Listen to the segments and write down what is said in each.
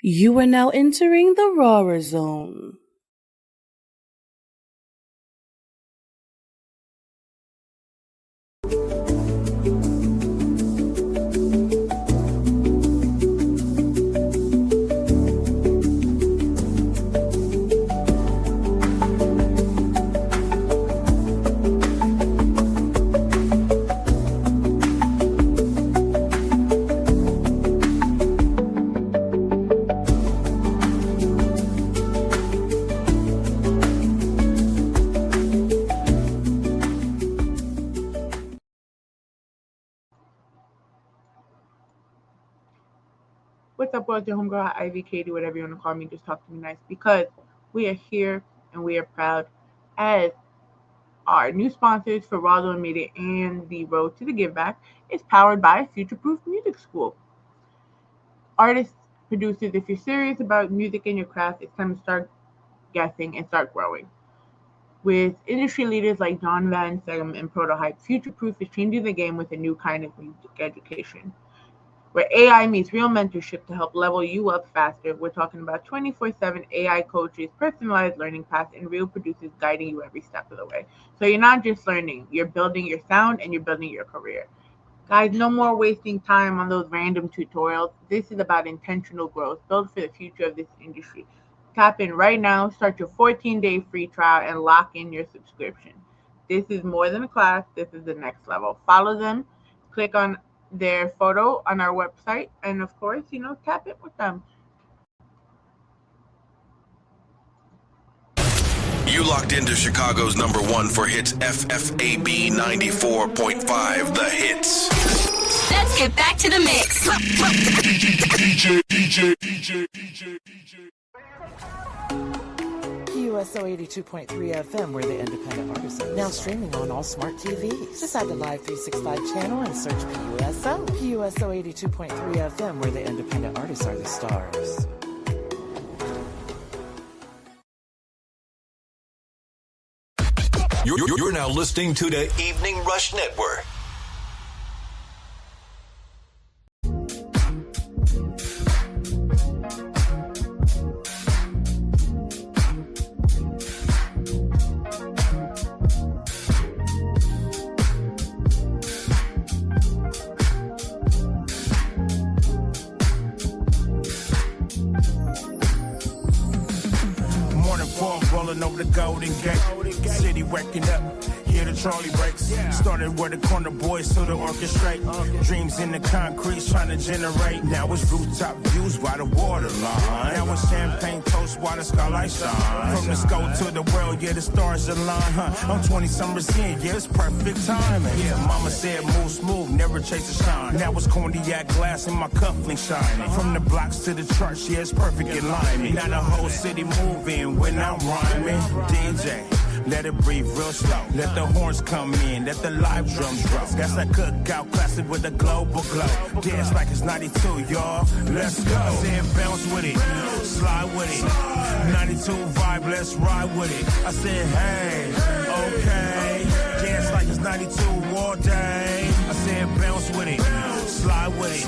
You are now entering the Rawrrzone. What's up, boys? Your homegirl, Ivy, Katie, whatever you want to call me. Just talk to me nice because we are here and we are proud as our new sponsors for Rawrrzone Media and the Road to the Give Back is powered by Future Proof Music School. Artists, producers, if you're serious about music and your craft, it's time to start guessing and start growing. With industry leaders like John Van Segem and Prototype, Future Proof is changing the game with a new kind of music education, where AI meets real mentorship to help level you up faster. We're talking about 24/7 AI coaches, personalized learning paths, and real producers guiding you every step of the way. So you're not just learning, you're building your sound and you're building your career. Guys, no more wasting time on those random tutorials. This is about intentional growth, built for the future of this industry. Tap in right now, start your 14-day free trial, and lock in your subscription. This is more than a class, this is the next level. Follow them, click on their photo on our website, and of course, tap it with them. You locked into Chicago's #1 for hits, FFAB 94.5, The Hits. Let's get back to the mix. PUSO 82.3 FM, we're the independent artists. Now streaming on all smart TVs. Just add the Live 365 channel and search PUSO. PUSO 82.3 FM, where the independent artists are the stars. You're now listening to the Evening Rush Network. Rolling over the Golden Gate, city waking up, hear the trolley brakes. Started where the corner boys to the orchestrate. Dreams in the concrete trying to generate. Now it's rooftop views by the waterline. Now it's champagne toast while the skylight shine. From the scope to the world, yeah, the stars align, huh? I'm 20 summers in, yeah, it's perfect timing. Yeah, mama said move smooth, never chase a shine. Now it's cognac glass in my cufflink shining. From the blocks to the church, yeah, it's perfect alignment. Now the whole city moving when I'm rhyming. DJ, let it breathe real slow. Let the horns come in, let the live drums drop. That's that cookout classic with a global glow. Dance like it's 92, y'all. Let's go. I said bounce with it, slide with it. 92 vibe, let's ride with it. I said, hey, okay. Dance like it's 92 all day. I said bounce with it, slide with it.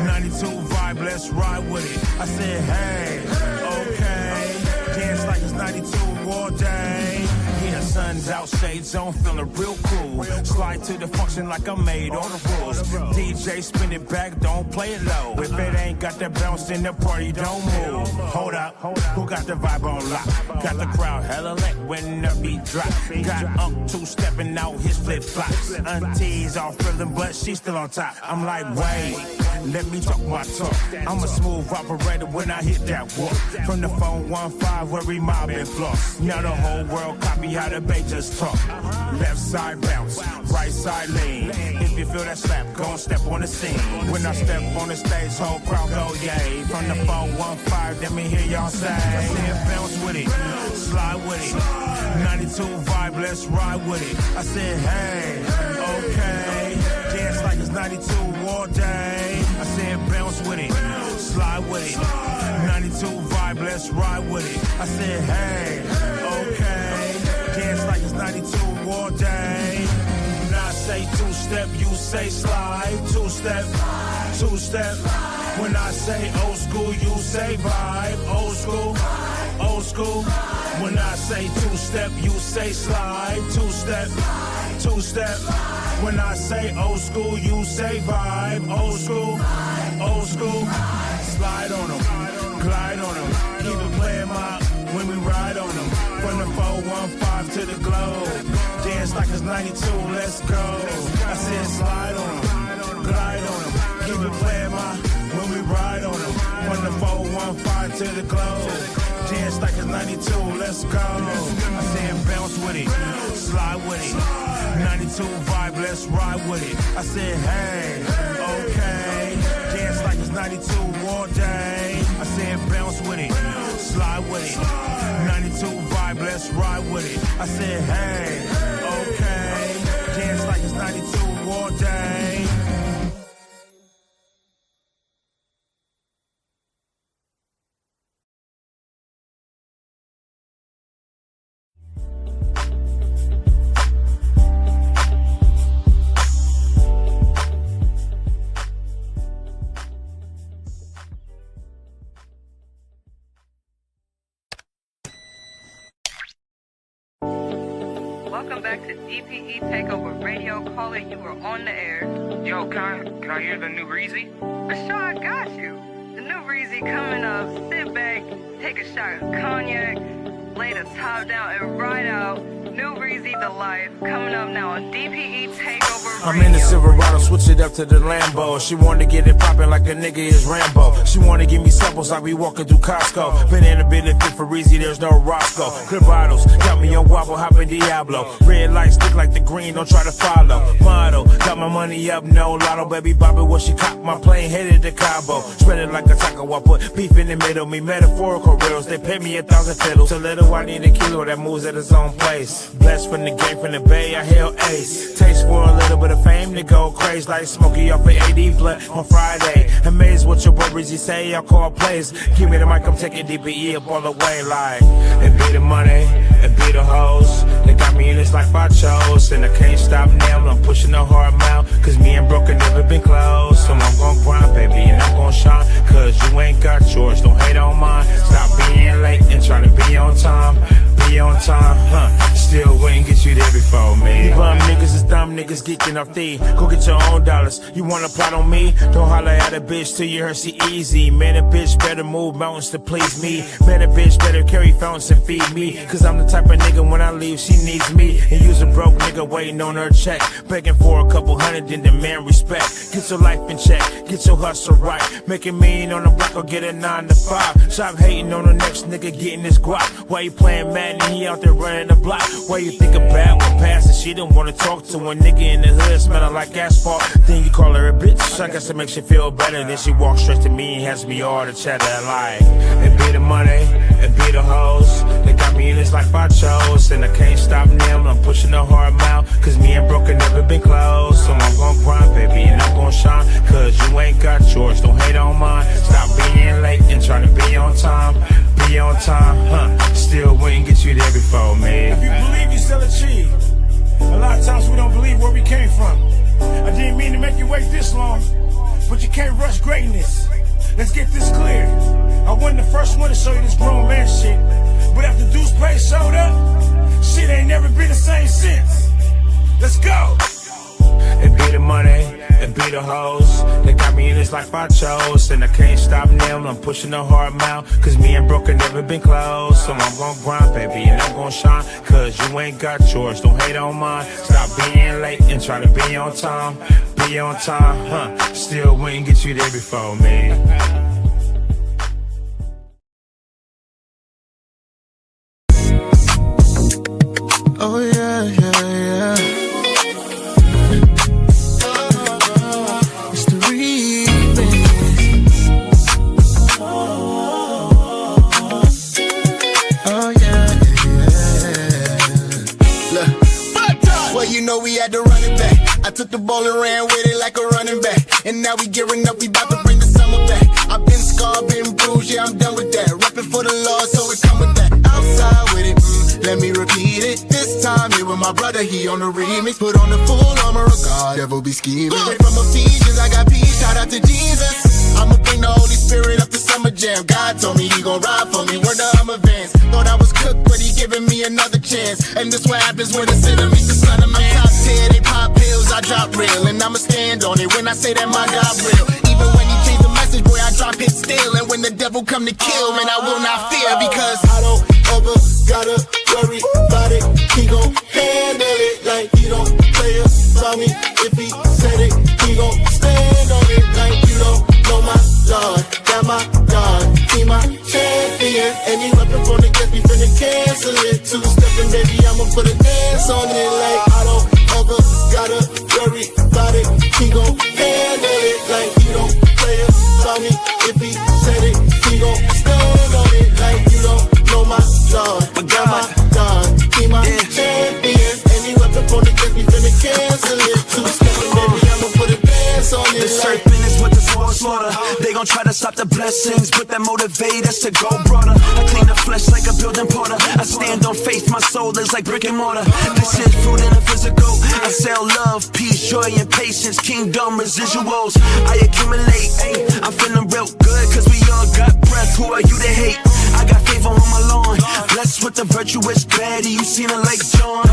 92 vibe, let's ride with it. I said, hey, okay. Dance like it's 92 all day. Yeah, sun's out, shades on, feeling real cool. Slide to the function like I made all the rules. DJ spin it back, don't play it low. If it ain't got that bounce, then the party don't move. Hold up, who got the vibe on lock? Got the crowd hella lit when the beat drop. Got two-stepping out his flip-flops. Auntie's all feeling, but she's still on top. I'm like, wait, let me talk my talk. I'm a smooth operator when I hit that walk. From the phone 1-5 where we mobbing floss. Now the whole world copy how the bass just talk. Left side bounce, right side lean. If you feel that slap, go and step on the scene. When I step on the stage, whole crowd go yay. From the phone 1-5, let me hear y'all say. I said bounce with it, slide with it. 92 vibe, let's ride with it. I said hey, okay. Dance like it's 92 all day. I said bounce with it, slide with it. 92 vibe, let's ride with it. I said hey, okay. Dance like it's 92 all day. When I say two-step, you say slide. Two-step, two-step. When I say old school, you say vibe. Old school, old school. When I say two-step, you say slide. Two-step, two-step. When I say old school, you say vibe. Old school, old school. Slide on them, glide on them. Keep it playing my when we ride on them. From the 415 to the globe. Dance like it's 92, let's go. I said slide on them, glide on them. Keep it playing my when we ride on them. From the 415 to the globe. Dance like it's 92, let's go. I said bounce with it, slide with it. 92 vibe, let's ride with it. I said hey, okay. Dance like it's 92 all day. I said bounce with it, slide with it. 92 vibe, let's ride with it. I said hey, okay. Dance like it's 92 all day. Welcome back to DPE Takeover Radio. Caller, you are on the air. Yo, can I hear the new Reezy? Sure, I got you. The new Reezy coming up. Sit back, take a shot of cognac, lay the top down, and ride out. New Reezy the Life coming up now on DPE Takeover Radio. I'm in the Silverado, switch it up to the Lambo. She wanna get it poppin' like a nigga is Rambo. She wanna give me samples like we walking through Costco. Been in a bit of fit for Reezy, there's no Roscoe. Clip bottles, got me on wobble, hoppin' Diablo. Red lights stick like the green, don't try to follow. Model, got my money up, no lotto. Baby Bobby, what she cop, my plane headed to Cabo. Spread it like a taco, I put beef in the middle. Me metaphorical reels, they pay me 1,000 fiddles. A little, I need a kilo that moves at its own place. Blessed from the game, from the bay, I hail ace. Taste for a little bit of fame to go crazy like Smokey off of AD Blood on Friday. Amazed what your boy Rizzy say, I'll call plays. Give me the mic, I'm taking DPE up all the way like. It be the money, it be the hoes. They got me in this life I chose. And I can't stop now, I'm pushing a hard mile. Cause me and Brooke have never been close. So I'm gon' grind, baby, and I'm gon' shine. Cause you ain't got yours, don't hate on mine. Stop being late and try to be on time. Be on time, still wouldn't get you there before me. You bum niggas is dumb niggas geeking off thee. Go get your own dollars. You wanna plot on me? Don't holler at a bitch till you heard she easy. Man, a bitch better move mountains to please me. Man, a bitch better carry fountains and feed me. Cause I'm the type of nigga when I leave, she needs me. And use a broke nigga waiting on her check. Begging for a couple hundred and demand respect. Get your life in check, get your hustle right. Make it mean on the block or get a 9 to 5. Stop hating on the next nigga getting this guap. Why you playing mad and he out there running the block? Why you think about one pass and she didn't wanna talk to a nigga in the hood smelling like asphalt? Then you call her a bitch, I guess it makes you feel better. Then she walks straight to me and has me all the chatter like. It be the money, it be the hoes. They got me in this life I chose. And I can't stop now, I'm pushing a hard mile. Cause me and Brooke have never been close. So I'm gon' grind, baby, and I'm gon' shine. Cause you ain't got yours, don't hate on mine. Stop being late and try to be on time. Be on time, still wouldn't get you there before me. If you believe you still achieve. A lot of times we don't believe where we came from. I didn't mean to make you wait this long, but you can't rush greatness. Let's get this clear. I wasn't the first one to show you this grown man shit, but after Deuce Pay showed up, shit ain't never been the same since. Let's go. It be the money, it be the hoes. They got me in this life I chose. And I can't stop now, I'm pushing a hard mile. Cause me and Brooke have never been close. So I'm gon' grind, baby, and I'm gon' shine. Cause you ain't got yours, don't hate on mine. Stop being late and try to be on time. Be on time, still wouldn't get you there before me. Oh yeah, yeah, yeah. It's the remix. Oh yeah, yeah. Look, well you know we had to run it back. I took the ball and ran with it like a running back. And now we gearing up, we about to bring the summer back. I've been scarred, been bruised, yeah I'm done with that. Rapping for the Lord, so it come with that. Outside with it. Let me repeat it. This time it with my brother, he on the remix. Put on the full armor of God, devil be scheming. Straight from Ephesians, I got peace, shout out to Jesus. I'ma bring the jam. God told me he gon' ride for me. Word to Hummer Vans. Thought I was cooked, but he giving me another chance. And this what happens when the sinner meets the son of man. I'm top tier, they pop pills, I drop real. And I'ma stand on it when I say that my God real. Even when he changed the message, boy, I drop hit still. And when the devil come to kill, man, I will not fear. Because I don't ever gotta worry about it. He gon' handle it like he don't play about me. If he said it, he gon' stand on it like you don't know my Lord. That my God, he my champion. Any weapon from the guest, we finna cancel it. Two-stepping, baby, I'ma put a dance on it. Like I don't ever gotta worry about it. He gon' handle it like he don't play about me. If he said it, he gon' stand on it like you don't know my Lord. That my God, he my champion. Any weapon from the guest, we finna cancel it. Two-stepping, baby, I'ma put a dance on it. The serpent is what the sword slaughter. They gon' try to stop the blessings, but that motivate us to go broader. I clean the flesh like a building porter. I stand on faith, my soul is like brick and mortar. This is fruit in the physical. I sell love, peace, joy, and patience. Kingdom residuals. I accumulate. I'm feeling real good, cause we all got breath. Who are you to hate? I got favor on my lawn. Blessed with the virtuous baddie. You seen her like John.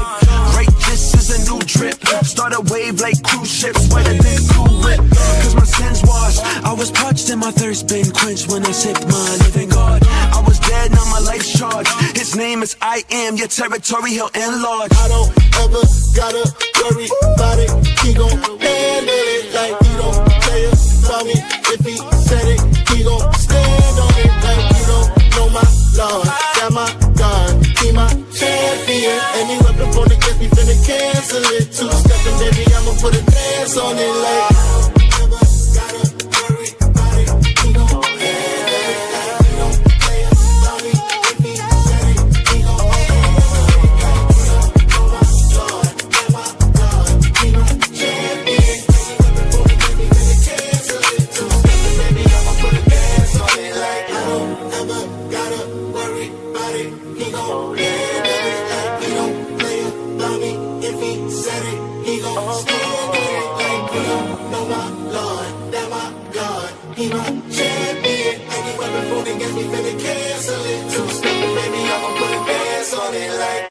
Righteous is a new drip. Start a wave like cruise ships. Wetter than cool whip. Cause my sins washed. I was parched and my thirst been quenched when I sipped my living God. I was dead, now my life's charged. His name is I am. Your territory he'll enlarge. I don't ever gotta worry about it. He gon' handle it like he don't play about me. If he said it, he gon' stand on it like you don't know my Lord. That my God, he my champion. Any weapon from the guest, we finna cancel it. Two-stepping, baby, I'ma put a dance on it like I don't ever gotta worry about it. He gon' handle it like he don't play about me. If he said it, he gon' handle it like you don't know my Lord. That my God, he my champion. Any weapon from the guest, we finna cancel it. Two-stepping, baby, I'ma put a dance on it like I don't ever gotta worry about it. He gon' handle it like he don't play about me. If he said it, he gon' stand on it like you don't know my Lord. That my God, he my champion. Any weapon from the guest, we finna cancel it. Two-stepping, baby, I'ma put a dance on it like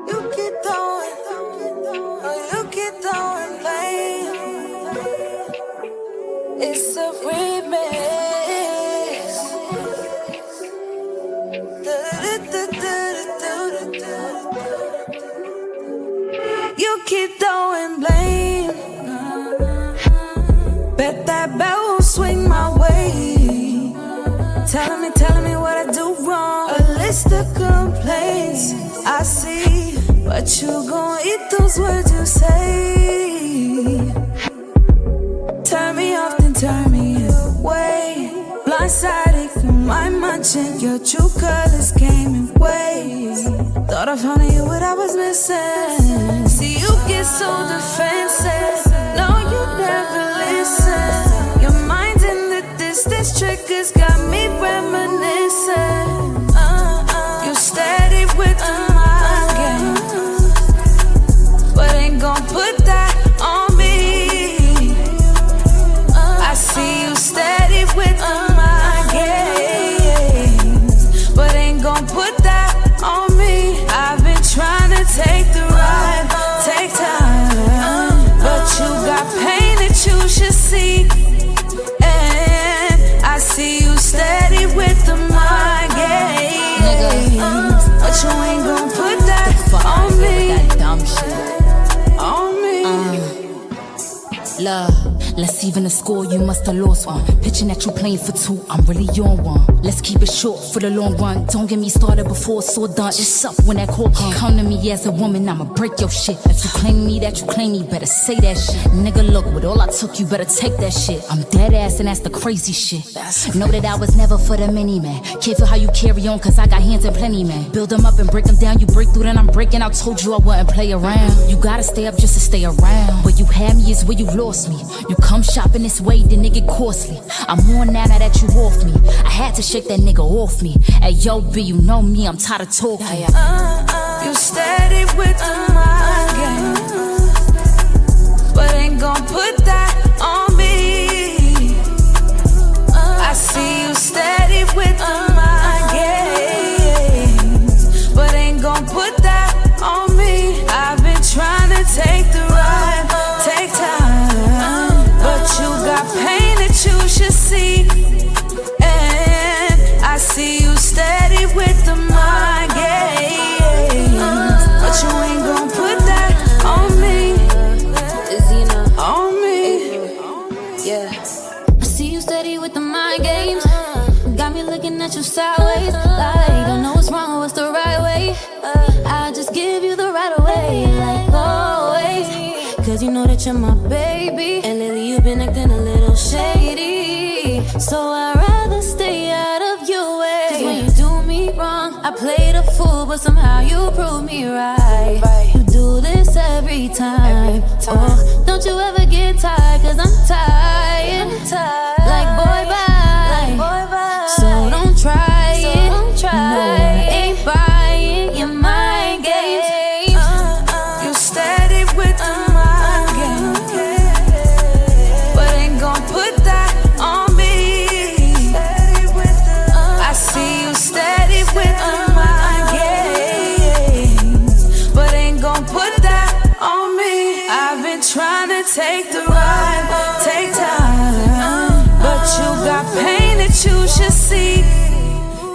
you keep throwing, you keep throwing blame. It's a remix. You keep throwing blame. Bet that bell won't swing my way. Telling me what I do wrong. A list of complaints I see, but you gon' eat those words you say. Turn me off, then turn me away. Blindsided from my munching. Your true colors came in waves. Thought I found you what I was missing. See, you get so defensive. No, you never listen. Your mind's in the distance. Triggers got me reminiscing. You're steady with the mind game, but ain't gon' put that on me. I see you steady with the mind games, but ain't gon' put that on me. I've been trying to take the ride, take time, but you got pain that you should see. And I see you steady with the mind games, but you ain't gon' put that on me. That dumb shit on me. Love, let's even the score, you must have lost one. Pitching that you playing for two, I'm really on one. Let's keep it short for the long run. Don't get me started before it's all done. It's up when that call come to me as a woman, I'ma break your shit. If you claim me, that you claim me, better say that shit. Nigga, look, with all I took, you better take that shit. I'm dead ass and that's the crazy shit. Know that I was never for the mini man. Can't feel how you carry on, cause I got hands in plenty, man. Build them up and break them down, you break through, then I'm breaking. I told you I wouldn't play around. You gotta stay up just to stay around. Where you had me is where you lost me. You come shopping this way, then it get costly. I'm on now that you off me. I had to shake that nigga off me. Hey, yo, B, you know me, I'm tired of talking. You steady with the mind game, but ain't gon' put that on me. see. And I see you steady with the mind games, but you ain't gon' put that on me. On me. Yeah. I see you steady with the mind games. Got me looking at you sideways, like don't know what's wrong or what's the right way. I'll just give you the right away, like always. Cause you know that you're my baby, and lately you've been acting a little shady. So I'd rather stay out of your way. Cause when you do me wrong, I play the fool, but somehow you prove me right. You do this every time. Oh, don't you ever get tired, cause I'm tired. Like boy bye. So don't try it. No, I ain't buying your mind games. You steady with the mind games, but ain't gon' put that on me. I see you steady with the mind games, but ain't gon' put that on me. I've been trying to take the ride, take time, but you got pain that you should see.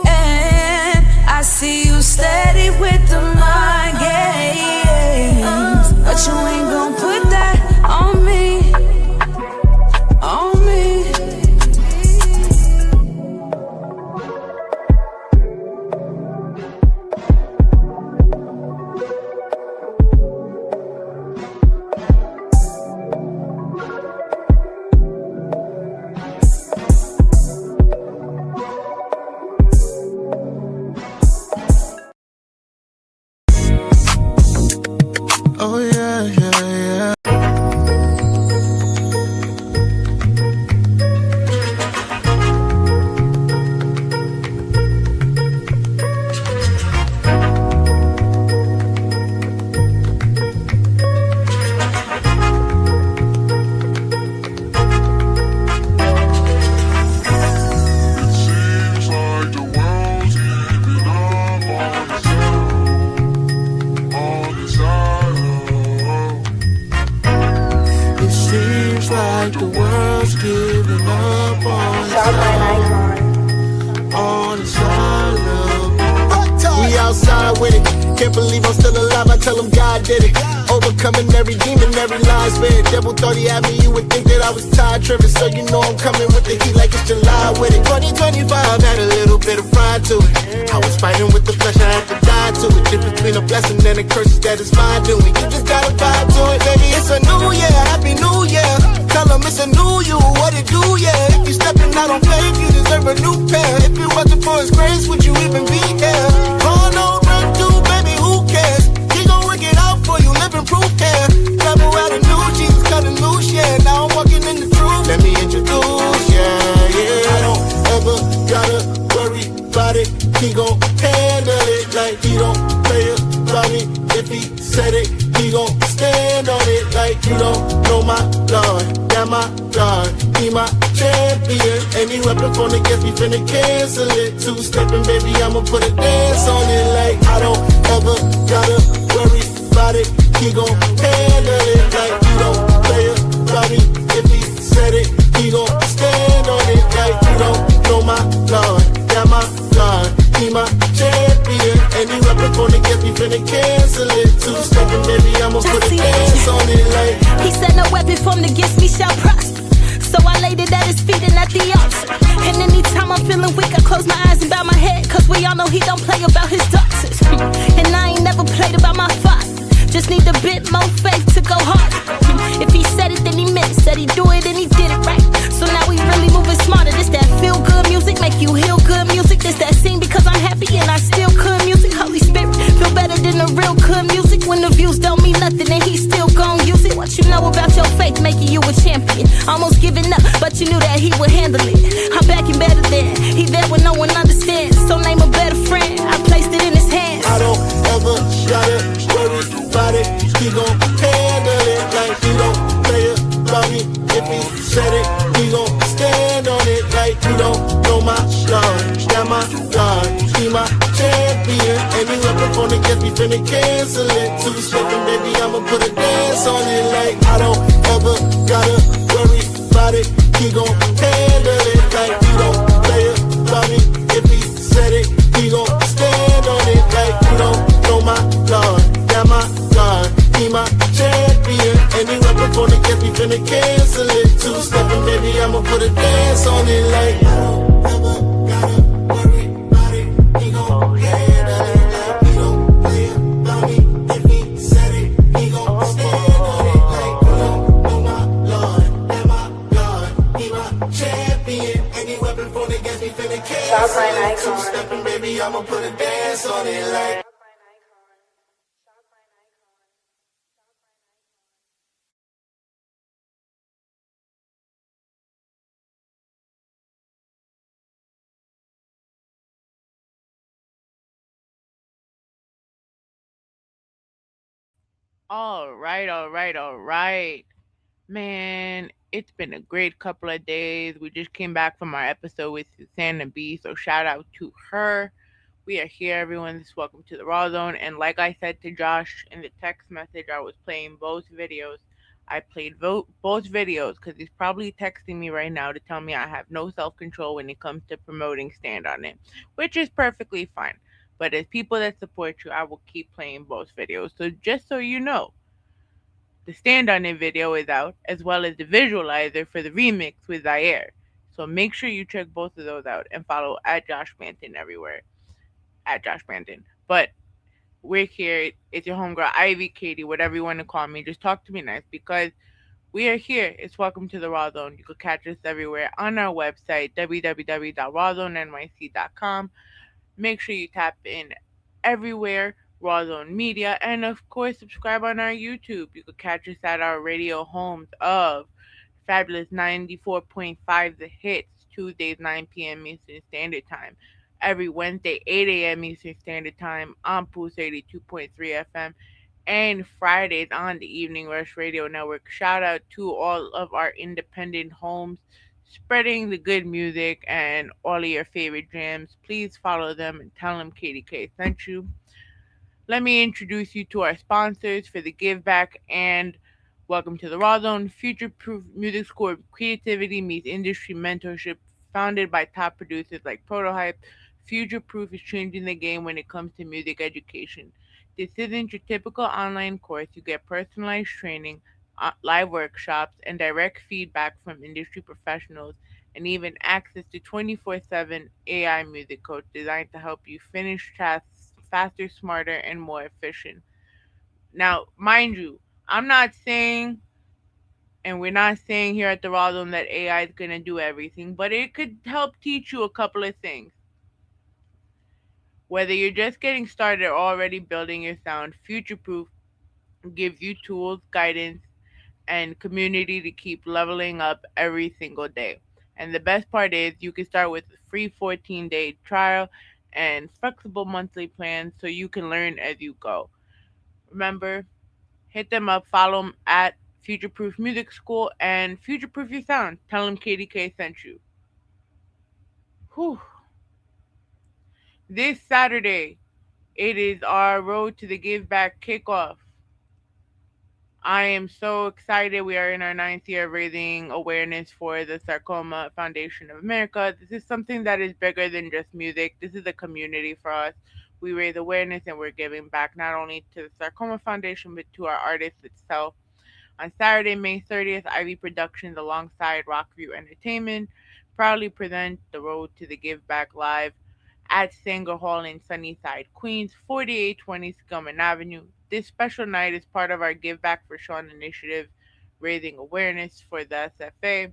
And I see you steady with the mind games, but you ain't gon' put that on me. On me. Oh yeah, yeah, yeah. Like the world's giving up on the side of we outside with it. Can't believe I'm still alive. I tell them God did it. Overcoming every demon, every lie spit. Devil thought he had me, you would think that I was tired tripping. So you know I'm coming with the heat like it's July with it. 2025 had a little bit of pride to it. I was fighting with the flesh, I had to die to it. Difference between a blessing and a curse is that it's fine doing. You just gotta vibe to it, baby. It's a new year, happy new year. Tell them it's a new you, what it do, yeah. If you stepping out on faith, you deserve a new pair. If it wasn't for his grace, would you even be here? Oh no, run through, baby, who cares? He gon' work it out for you, living proof here. Travel out of new jeans, cutting loose, yeah. Now I'm walking in the truth. Let me introduce, yeah, yeah. I don't ever gotta worry about it. He gon' handle it like he don't play about me. If he said it, he gon' stand on it like you don't know my Lord. Yeah, my God, he my champion. Any weapon from against me finna cancel it. Two-stepping, baby, I'ma put a dance on it like I don't ever gotta worry about it. He gon' handle it like you don't play about me. If he said it, he gon' stand on it like you don't know my Lord. Yeah, my God, he my champion. Any weapon from against me finna cancel it. Two-stepping, baby, I'ma put a dance on it like he said no weapon formed against me shall prosper. So I laid it at his feet and at the altar. And anytime I'm feeling weak, I close my eyes and bow my head. Cause we all know he don't play about his daughters. And I ain't never played about my father. Just need a bit more faith to go harder. If he said it, then he meant it. Said he do it and he did it right. So now we really moving smarter. This that feel good music, make you heal good music. This that sing because I'm happy and I still could music. Holy Spirit, feel better than the real good music. When the views don't mean nothing and he still gon' use it. What you know about your faith making you a champion. Almost giving up, but you knew that he would handle it. I'm back and better than he there when no one understands. So name a better friend, I placed it in his hands. I don't ever gotta worry about it. He gon' handle it like he don't play about me. If he said it, he gon' stand on it like you don't know my Lord. Yeah, my God, he my champion. Any weapon from against me finna cancel it. Two-stepping, baby, I'ma put a dance on it like I don't ever gotta worry about it. He gon' handle it baby, I'ma put a dance on it like I don't ever gotta worry about it. He gon' handle it like he don't play about me. If he said it, he gon' stand on it like oh my Lord, and my God, he my champion. Any weapon thrown against me finna cancel. Two-stepping, baby, I'ma put a dance on it like. All right, all right, all right. Man, it's been a great couple of days. We just came back from our episode with Susanna B, so shout out to her. We are here, everyone. This is welcome to the Raw Zone. And like I said to Josh in the text message, I was playing both videos. I played both videos because he's probably texting me right now to tell me I have no self control when it comes to promoting Stand on It, which is perfectly fine. But as people that support you, I will keep playing both videos. So just so you know, the Stand on It video is out, as well as the visualizer for the remix with Zaire. So make sure you check both of those out and follow at Josh Banton everywhere. At Josh Banton. But we're here. It's your homegirl, Ivy, Katie, whatever you want to call me. Just talk to me nice because we are here. It's welcome to the Rawrrzone. You can catch us everywhere on our website, www.rawrzonenyc.com. Make sure you tap in everywhere, Rawrrzone Media, and of course, subscribe on our YouTube. You can catch us at our radio homes of Fabulous 94.5 The Hits, Tuesdays 9 p.m. Eastern Standard Time. Every Wednesday, 8 a.m. Eastern Standard Time on Pulse 82.3 FM, and Fridays on the Evening Rush Radio Network. Shout out to all of our independent homes spreading the good music and all of your favorite jams. Please follow them and tell them Katie K sent you. Let me introduce you to our sponsors for the Give Back and welcome to the Raw Zone. Future Proof Music School Creativity meets industry mentorship, founded by top producers like Prototype. Future Proof is changing the game when it comes to music education. This isn't your typical online course. You get personalized training, live workshops, and direct feedback from industry professionals, and even access to 24/7 AI music coach designed to help you finish tasks faster, smarter, and more efficient. Now, mind you, I'm not saying, and we're not saying here at the Raw Zone that AI is going to do everything, but it could help teach you a couple of things. Whether you're just getting started or already building your sound, Future Proof gives you tools, guidance, and community to keep leveling up every single day. And the best part is you can start with a free 14-day trial and flexible monthly plans so you can learn as you go. Remember, hit them up, follow them at Futureproof Music School and Futureproof Your Sound. Tell them KDK sent you. Whew. This Saturday, it is our Road to the Give Back kickoff. I am so excited. We are in our ninth year of raising awareness for the Sarcoma Foundation of America. This is something that is bigger than just music. This is a community for us. We raise awareness and we're giving back not only to the Sarcoma Foundation but to our artists itself. On Saturday, May 30th, Ivy Productions alongside Rockview Entertainment proudly present The Road to the Give Back Live at Sanger Hall in Sunnyside, Queens, 4820 Skillman Avenue. This special night is part of our Give Back for Sean initiative, raising awareness for the SFA.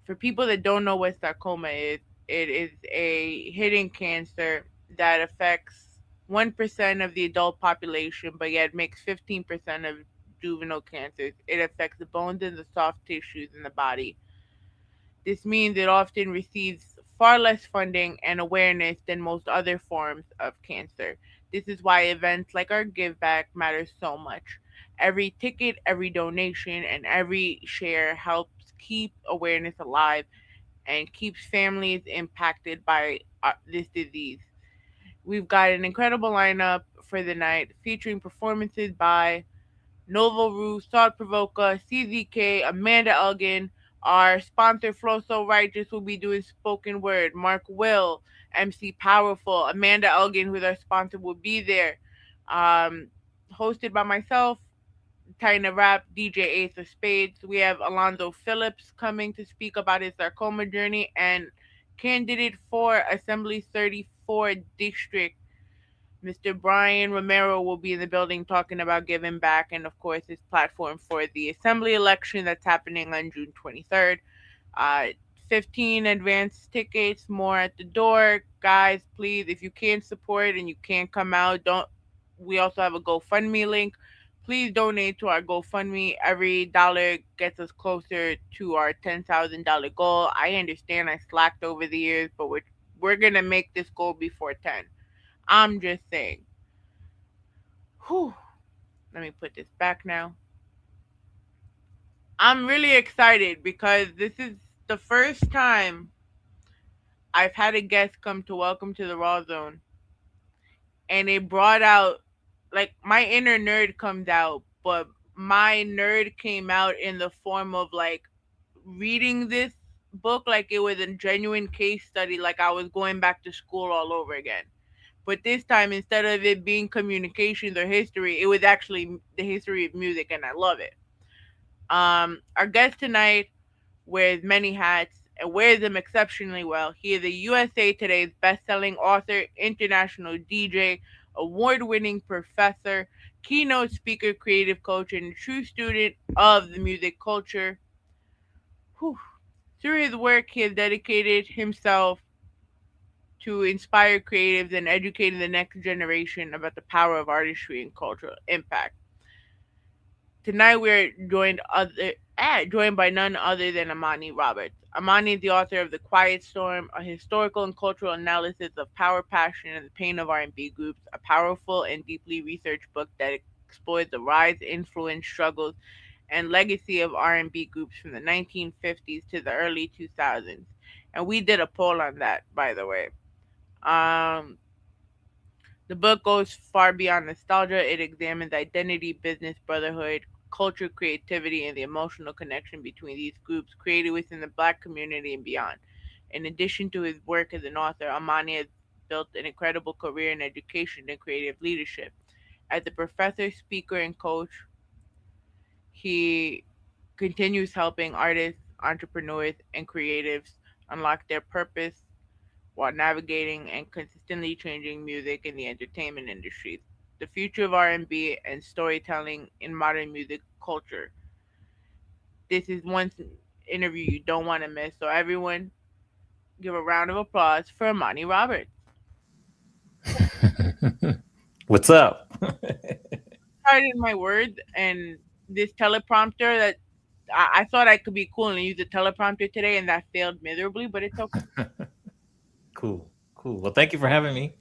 For people that don't know what sarcoma is, it is a hidden cancer that affects 1% of the adult population, but yet makes 15% of juvenile cancers. It affects the bones and the soft tissues in the body. This means it often receives far less funding and awareness than most other forms of cancer. This is why events like our Give Back matter so much. Every ticket, every donation, and every share helps keep awareness alive and keeps families impacted by this disease. We've got an incredible lineup for the night featuring performances by Novel Rue, Thought Provoker, CZK, Amanda Elgin. Our sponsor, Flow So Righteous, will be doing spoken word. Mark Will, MC Powerful, Amanda Elgin, who's our sponsor, will be there. Hosted by myself, Kind of Rap, DJ Ace of Spades. We have Alonzo Phillips coming to speak about his sarcoma journey, and candidate for Assembly 34 District, Mr. Brian Romero, will be in the building talking about giving back and, of course, his platform for the Assembly election that's happening on June 23rd. Uh, 15 advance tickets, more at the door. Guys, please, if you can't support and you can't come out, don't. We also have a GoFundMe link. Please donate to our GoFundMe. Every dollar gets us closer to our $10,000 goal. I understand I slacked over the years, but we're gonna make this goal before 10. I'm just saying. Whew. Let me put this back now. I'm really excited because this is the first time I've had a guest come to Welcome to the Rawrrzone, and it brought out, like, my inner nerd comes out, but my nerd came out in the form of, like, reading this book like it was a genuine case study, like I was going back to school all over again. But this time, instead of it being communications or history, it was actually the history of music, and I love it. Our guest tonight wears many hats and wears them exceptionally well. He is a USA Today's best-selling author, international DJ, award-winning professor, keynote speaker, creative coach, and a true student of the music culture. Whew. Through his work, he has dedicated himself to inspire creatives and educating the next generation about the power of artistry and cultural impact. Tonight we're joined by none other than Amani Roberts. Amani is the author of The Quiet Storm, a historical and cultural analysis of power, passion, and the pain of R&B groups, a powerful and deeply researched book that explores the rise, influence, struggles, and legacy of R&B groups from the 1950s to the early 2000s. And we did a poll on that, by the way. The book goes far beyond nostalgia. It examines identity, business, brotherhood, culture, creativity, and the emotional connection between these groups created within the Black community and beyond. In addition to his work as an author, Amani has built an incredible career in education and creative leadership. As a professor, speaker, and coach, he continues helping artists, entrepreneurs, and creatives unlock their purpose while navigating and consistently changing music in the entertainment industry. The future of R&B and storytelling in modern music culture. This is one interview you don't want to miss. So everyone, give a round of applause for Amani Roberts. What's up? Pardon my words, and this teleprompter that I thought I could be cool and use a teleprompter today, and that failed miserably, but it's okay. Cool. Well, thank you for having me.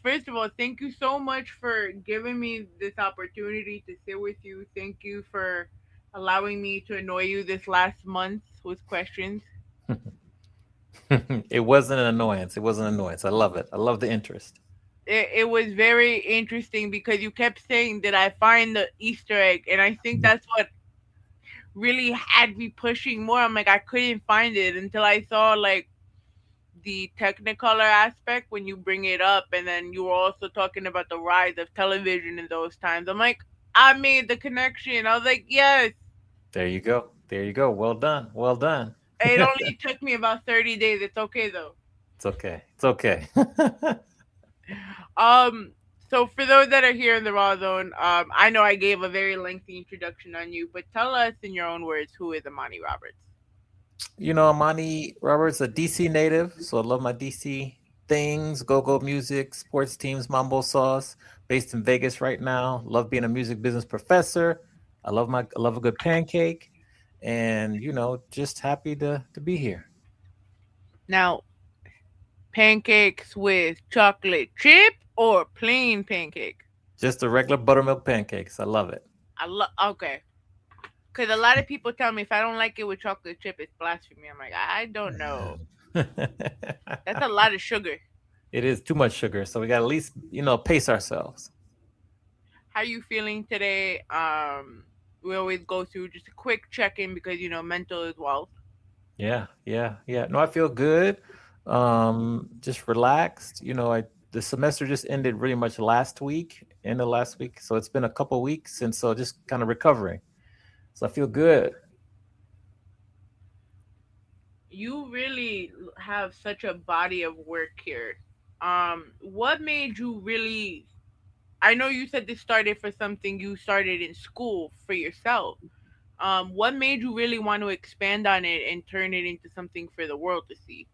First of all, thank you so much for giving me this opportunity to sit with you. Thank you for allowing me to annoy you this last month with questions. It wasn't an annoyance. I love it. I love the interest. It was very interesting because you kept saying, did I find the Easter egg? And I think that's what really had me pushing more. I'm like, I couldn't find it until I saw, like, the technicolor aspect when you bring it up, and then you were also talking about the rise of television in those times. I'm like, I made the connection. I was like, yes. There you go. Well done. It only took me about 30 days. It's okay though. It's okay. So for those that are here in the Rawrrzone, I know I gave a very lengthy introduction on you, but tell us in your own words, who is Amani Roberts? Amani Roberts, a DC native, so I love my DC things, go-go music, sports teams, mambo sauce, based in Vegas right now. Love being a music business professor. I love a good pancake, and just happy to be here. Now, pancakes with chocolate chip or plain pancake? Just a regular buttermilk pancakes. I love it. Okay. Because a lot of people tell me if I don't like it with chocolate chip, it's blasphemy. I'm like, I don't know. That's a lot of sugar. It is too much sugar, so we got to at least, pace ourselves. How are you feeling today? We always go through just a quick check-in because, mental is wealth. Yeah. No, I feel good. Just relaxed. The semester just ended really much last week, end of last week. So it's been a couple weeks, and so just kind of recovering. So I feel good. You really have such a body of work here. What made you really? I know you said this started for something you started in school for yourself. What made you really want to expand on it and turn it into something for the world to see?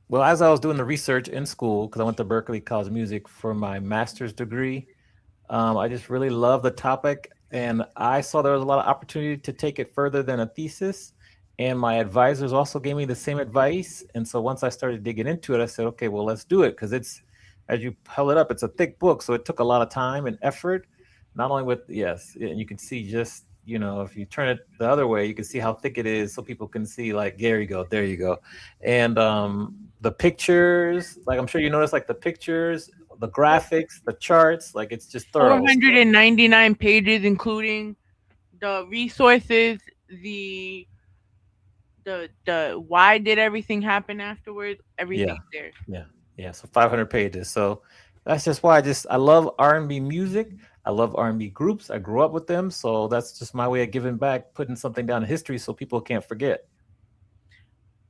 Well, as I was doing the research in school, because I went to Berkeley College of Music for my master's degree, I just really love the topic, and I saw there was a lot of opportunity to take it further than a thesis. And my advisors also gave me the same advice. And so once I started digging into it, I said, okay, well, let's do it, because it's, as you held it up, it's a thick book, so it took a lot of time and effort. Not only with, yes, and you can see just, if you turn it the other way, you can see how thick it is, so people can see, like, there you go. And the pictures, like, I'm sure you noticed, like, the pictures, the graphics, the charts, like, it's just thorough. 499 pages, including the resources, the why did everything happen afterwards, everything there. Yeah. So 500 pages. So that's just why I love R&B music. I love R&B groups. I grew up with them, so that's just my way of giving back, putting something down in history so people can't forget.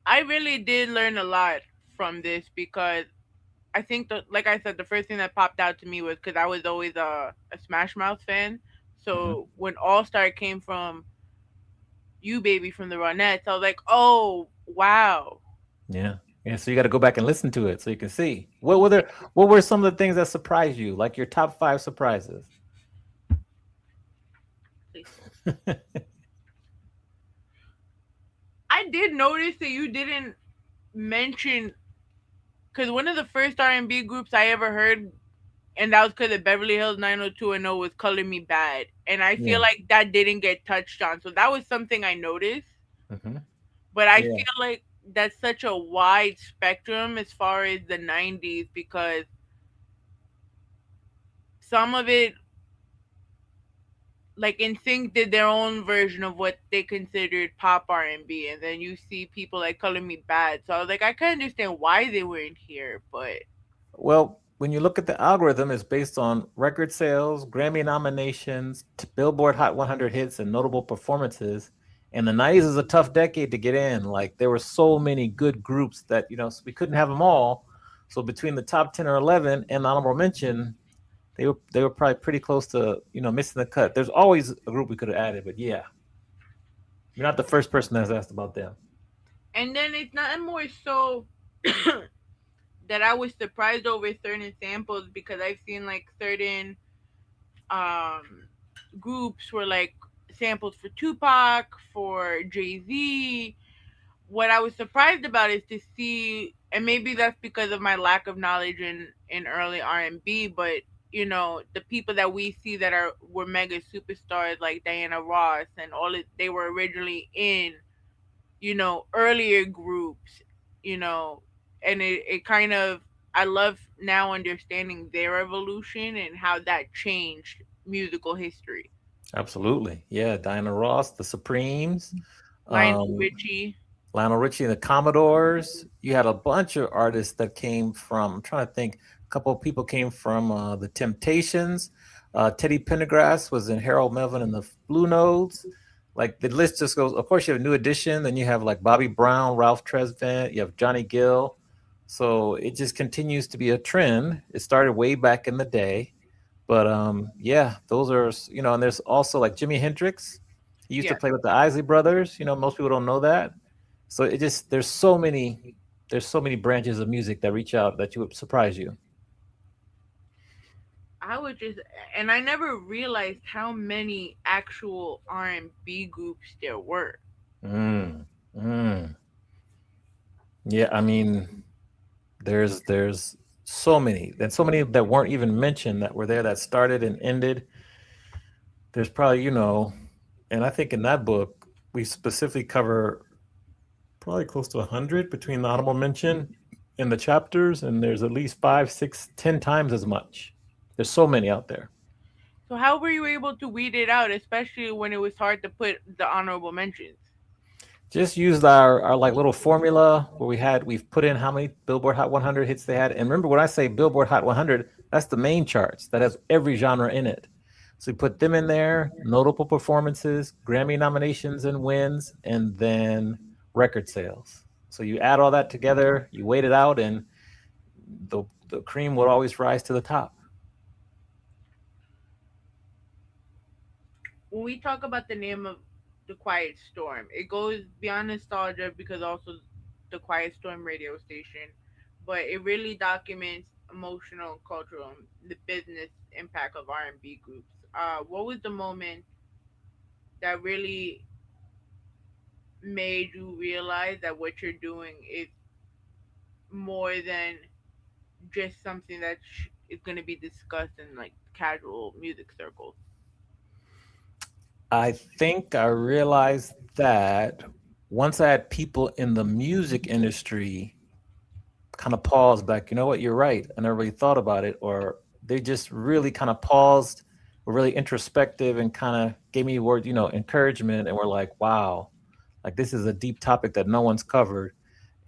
I really did learn a lot from this because I think like I said, the first thing that popped out to me was because I was always a Smash Mouth fan. So when All Star came from You Baby from the Ronettes, I was like, oh wow. Yeah. So you got to go back and listen to it so you can see what were some of the things that surprised you, like your top 5 surprises. I did notice that you didn't mention, because one of the first R&B groups I ever heard, and that was because of Beverly Hills 90210, was Color Me Bad, and I feel like that didn't get touched on, so that was something I noticed. But I feel like that's such a wide spectrum as far as the 90s, because some of it, like NSYNC did their own version of what they considered pop R&B, and then you see people like Color Me Bad. So I was like, I can understand why they weren't here, but well, when you look at the algorithm, it's based on record sales, Grammy nominations, Billboard Hot 100 hits, and notable performances. And the 90s is a tough decade to get in. Like, there were so many good groups that, so we couldn't have them all. So between the top 10 or 11 and the honorable mention, they were probably pretty close to, missing the cut. There's always a group we could have added, but yeah. You're not the first person that's asked about them. And then it's not more so that I was surprised over certain samples, because I've seen like certain groups were like samples for Tupac, for Jay-Z. What I was surprised about is to see, and maybe that's because of my lack of knowledge in early R&B, but the people that we see that were mega superstars like Diana Ross and they were originally in earlier groups, and it kind of, I love now understanding their evolution and how that changed musical history. Absolutely. Yeah, Diana Ross, the Supremes, Lionel Richie and the Commodores. You had a bunch of artists that came from, I'm trying to think, a couple of people came from the Temptations. Teddy Pendergrass was in Harold Melvin and the Blue Notes. Like, the list just goes. Of course, you have New Edition. Then you have like Bobby Brown, Ralph Tresvant. You have Johnny Gill. So it just continues to be a trend. It started way back in the day. But yeah, those are, and there's also like Jimi Hendrix. He used to play with the Isley Brothers. Most people don't know that. So there's so many branches of music that reach out that would surprise you. and I never realized how many actual R&B groups there were. Yeah, I mean, there's so many, and so many that weren't even mentioned that were there, that started and ended. There's probably, and I think in that book we specifically cover probably close to 100 between the honorable mention and the chapters, and there's at least 5, 6, 10 times as much. There's so many out there. So how were you able to weed it out, especially when it was hard to put the honorable mentions? Just used our like little formula where we've put in how many Billboard Hot 100 hits they had. And remember, when I say Billboard Hot 100, That's the main charts that has every genre in it. So you put them in there, notable performances, Grammy nominations and wins, and then record sales. So you add all that together, you wait it out, and the cream would always rise to the top. When we talk about the name of the Quiet Storm, it goes beyond nostalgia because also the Quiet Storm radio station, but it really documents emotional, cultural, the business impact of R&B groups. What was the moment that really made you realize that what you're doing is more than just something that is going to be discussed in like casual music circles? I think I realized that once I had people in the music industry kind of paused back, you know what, you're right. I never really thought about it, or they just really kind of paused, were really introspective and kind of gave me word, encouragement, and were like, wow, like this is a deep topic that no one's covered.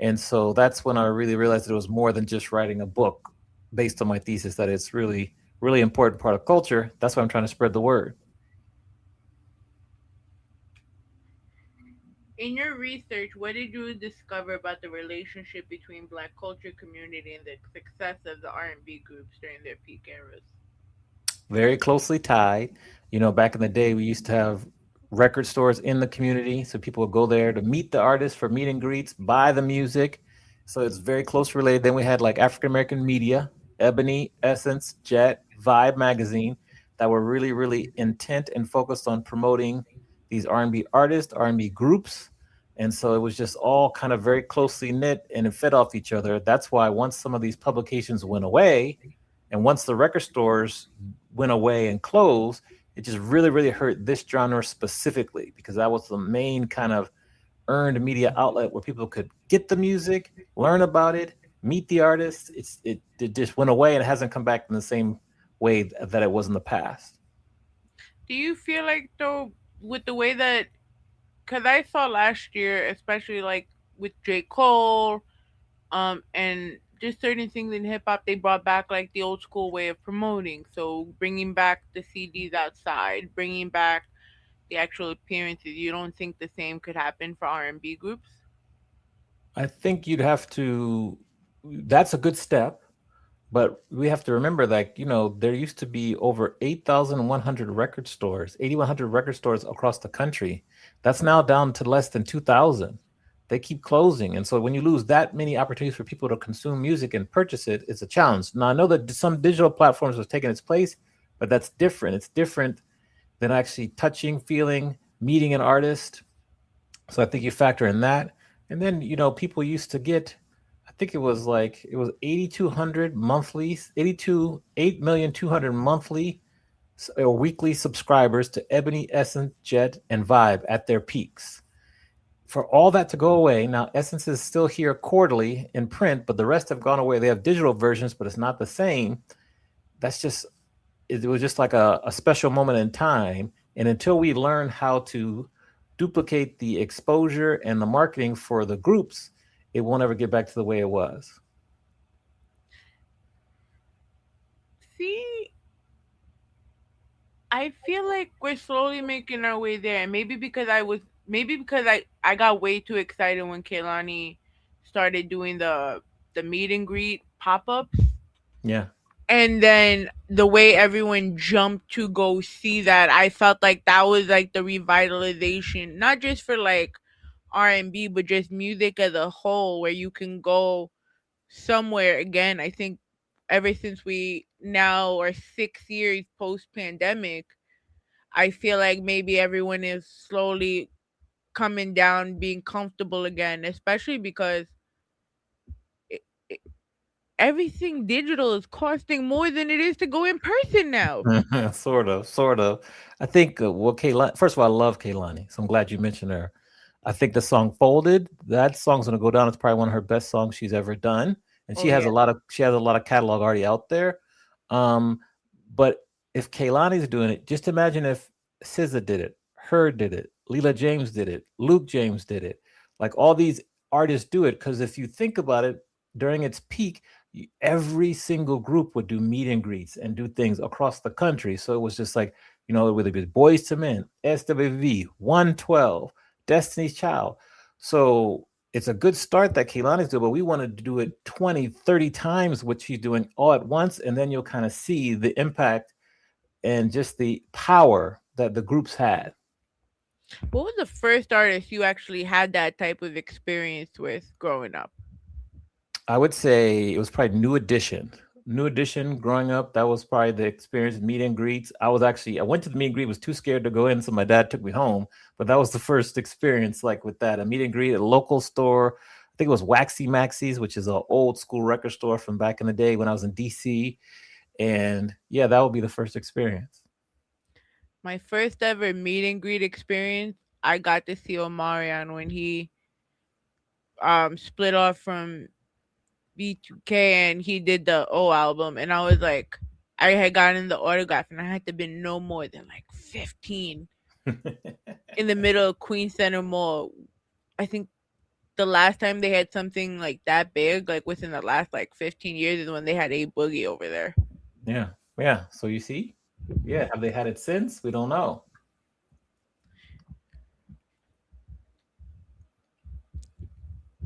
And so that's when I really realized it was more than just writing a book based on my thesis, that it's really, really important part of culture. That's why I'm trying to spread the word. In your research, what did you discover about the relationship between Black culture community and the success of the R&B groups during their peak eras? Very closely tied. Back in the day, we used to have record stores in the community. So people would go there to meet the artists for meet and greets, buy the music. So it's very close related. Then we had like African American media, Ebony, Essence, Jet, Vibe magazine, that were really, really intent and focused on promoting these R&B artists, R&B groups. And so it was just all kind of very closely knit and it fed off each other. That's why once some of these publications went away, and once the record stores went away and closed, it just really, really hurt this genre specifically, because that was the main kind of earned media outlet where people could get the music, learn about it, meet the artists. It just went away and it hasn't come back in the same way that it was in the past. Do you feel like though, with the way that, because I saw last year, especially like with J. Cole, and just certain things in hip hop, they brought back like the old school way of promoting. So bringing back the CDs outside, bringing back the actual appearances. You don't think the same could happen for R&B groups? I think you'd have to, that's a good step. But we have to remember that, there used to be over 8,100 record stores, 8,100 record stores across the country. That's now down to less than 2,000. They keep closing. And so when you lose that many opportunities for people to consume music and purchase it, it's a challenge. Now, I know that some digital platforms have taken its place, but that's different. It's different than actually touching, feeling, meeting an artist. So I think you factor in that. And then, people used to get, I think it was 8,200 monthly, 8,200,000 monthly or weekly subscribers to Ebony, Essence, Jet, and Vibe at their peaks. For all that to go away, now Essence is still here quarterly in print, but the rest have gone away. They have digital versions, but it's not the same. It was just like a special moment in time. And until we learn how to duplicate the exposure and the marketing for the groups, it won't ever get back to the way it was. See, I feel like we're slowly making our way there. And maybe because I got way too excited when Kehlani started doing the meet and greet pop-ups. Yeah. And then the way everyone jumped to go see that, I felt like that was like the revitalization, not just for like R&B, but just music as a whole, where you can go somewhere again. I think ever since we now are 6 years post pandemic, I feel like maybe everyone is slowly coming down, being comfortable again, especially because it, it, everything digital is costing more than it is to go in person now. Sort of. I think, Kaylani, first of all, I love Kaylani, so I'm glad you mentioned her. I think the song "Folded," that song's gonna go down. It's probably one of her best songs she's ever done, and she has a lot of catalog already out there. But if Kaylani's doing it, just imagine if SZA did it, Her did it, Leela James did it, Luke James did it. Like all these artists do it, because if you think about it, during its peak, every single group would do meet and greets and do things across the country. So it was just like, whether it was Boys to Men, SWV, 112, Destiny's Child. So it's a good start that Kehlani's doing, but we wanted to do it 20, 30 times what she's doing all at once. And then you'll kind of see the impact and just the power that the groups had. What was the first artist you actually had that type of experience with growing up? I would say it was probably New Edition. New Edition growing up, that was probably the experience, meet and greets. I went to the meet and greet, was too scared to go in, so my dad took me home. But that was the first experience, like with that, a meet and greet at a local store. I think it was Waxy Maxie's, which is an old school record store from back in the day when I was in DC. And yeah, that would be the first experience. My first ever meet and greet experience, I got to see Omarion when he split off from B2K and he did the O album, and I was like, I had gotten the autograph and I had to be no more than like 15 in the middle of Queen Center Mall. I think the last time they had something like that big, like within the last like 15 years, is when they had A Boogie over there. Yeah. So you see, have they had it since? We don't know.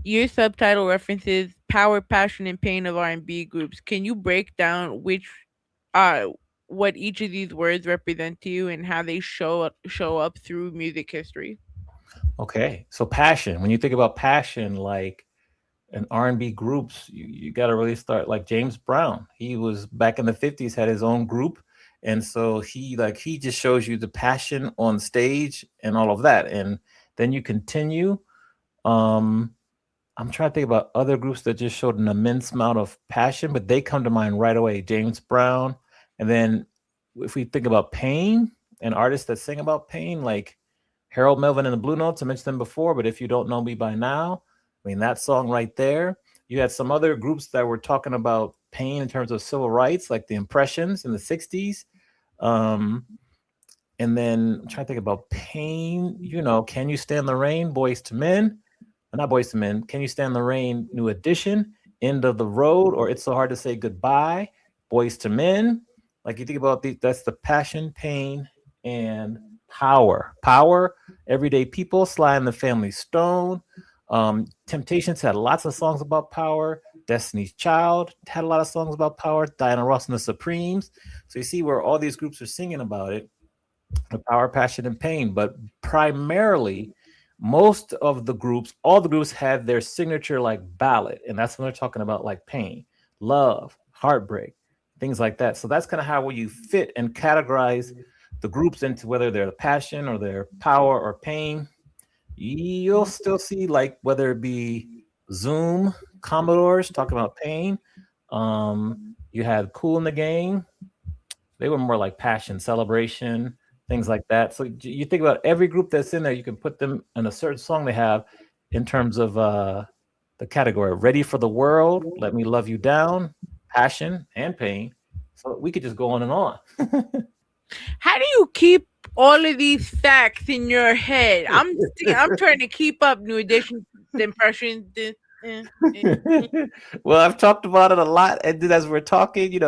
Your subtitle references power, passion, and pain of R&B groups. Can you break down what each of these words represent to you and how they show up through music history? Okay, so passion. When you think about passion, like in R&B groups, you got to really start like James Brown. He was back in the 50s, had his own group, and so he just shows you the passion on stage and all of that, and then you continue. I'm trying to think about other groups that just showed an immense amount of passion, but they come to mind right away. James Brown. And then if we think about pain and artists that sing about pain, like Harold Melvin and the Blue Notes, I mentioned them before, but If You Don't Know Me By Now, I mean, that song right there. You had some other groups that were talking about pain in terms of civil rights, like the Impressions in the 60s. And then I'm trying to think about pain, Can You Stand the Rain, Boys to Men. Not Boys to Men, Can You Stand the Rain, New Edition, End of the Road, or It's So Hard to Say Goodbye, Boys to Men. Like you think about that's the passion, pain, and power. Power, Everyday People, Sly and the Family Stone. Temptations had lots of songs about power. Destiny's Child had a lot of songs about power. Diana Ross and the Supremes. So you see where all these groups are singing about it, the power, passion, and pain. But primarily, most of the groups, all the groups had their signature like ballad, and that's when they're talking about like pain, love, heartbreak, things like that. So that's kind of how you fit and categorize the groups into whether they're the passion or their power or pain. You'll still see like whether it be Zoom, Commodores talking about pain. You had Kool and the Gang. They were more like passion, celebration, things like that. So you think about every group that's in there, you can put them in a certain song they have in terms of the category. Ready for the World, Let Me Love You Down, passion and pain. So we could just go on and on. How do you keep all of these facts in your head? I'm trying to keep up. New Edition, Impressions. Well, I've talked about it a lot, and then as we're talking,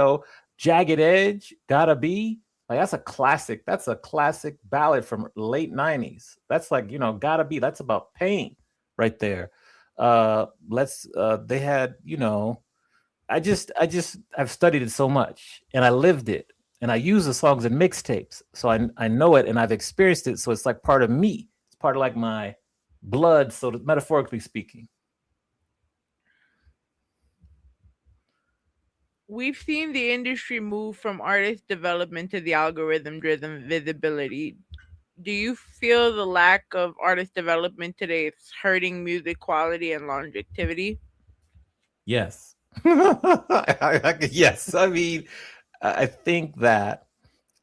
Jagged Edge, Gotta Be. Like that's a classic. That's a classic ballad from late 90s. That's like, Gotta Be. That's about pain right there. They had, I've studied it so much and I lived it and I use the songs in mixtapes. So I know it and I've experienced it. So it's like part of me. It's part of like my blood. So metaphorically speaking. We've seen the industry move from artist development to the algorithm-driven visibility. Do you feel the lack of artist development today is hurting music quality and longevity? Yes. Yes. I mean, I think that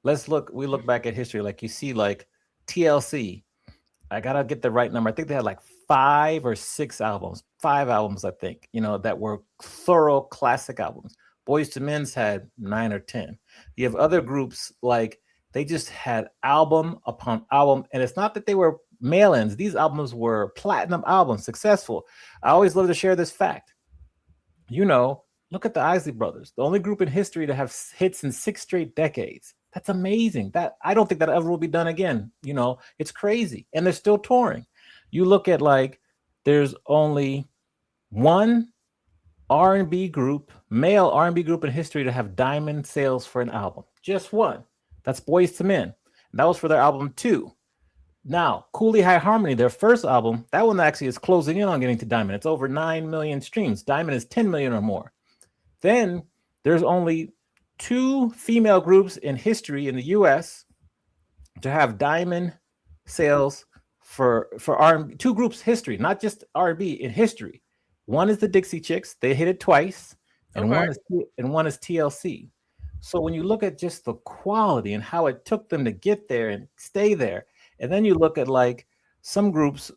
we look back at history. Like you see like TLC. I got to get the right number. I think they had like 5 or 6 albums, 5 albums, I think, that were thorough classic albums. Boys to Men's had 9 or 10. You have other groups like they just had album upon album. And it's not that they were mail-ins. These albums were platinum albums, successful. I always love to share this fact. Look at the Isley Brothers, the only group in history to have hits in 6 straight decades. That's amazing. That I don't think that ever will be done again. It's crazy, and they're still touring. You look at like there's only one R&B group, male R&B group in history to have diamond sales for an album. Just one. That's Boyz II Men. And that was for their album 2. Now, Cooley High Harmony, their first album, that one actually is closing in on getting to diamond. It's over 9 million streams. Diamond is 10 million or more. Then there's only 2 female groups in history in the U.S. to have diamond sales for R&B. 2 groups history, not just R&B, in history. One is the Dixie Chicks. They hit it twice, and one is TLC. So when you look at just the quality and how it took them to get there and stay there, and then you look at like some groups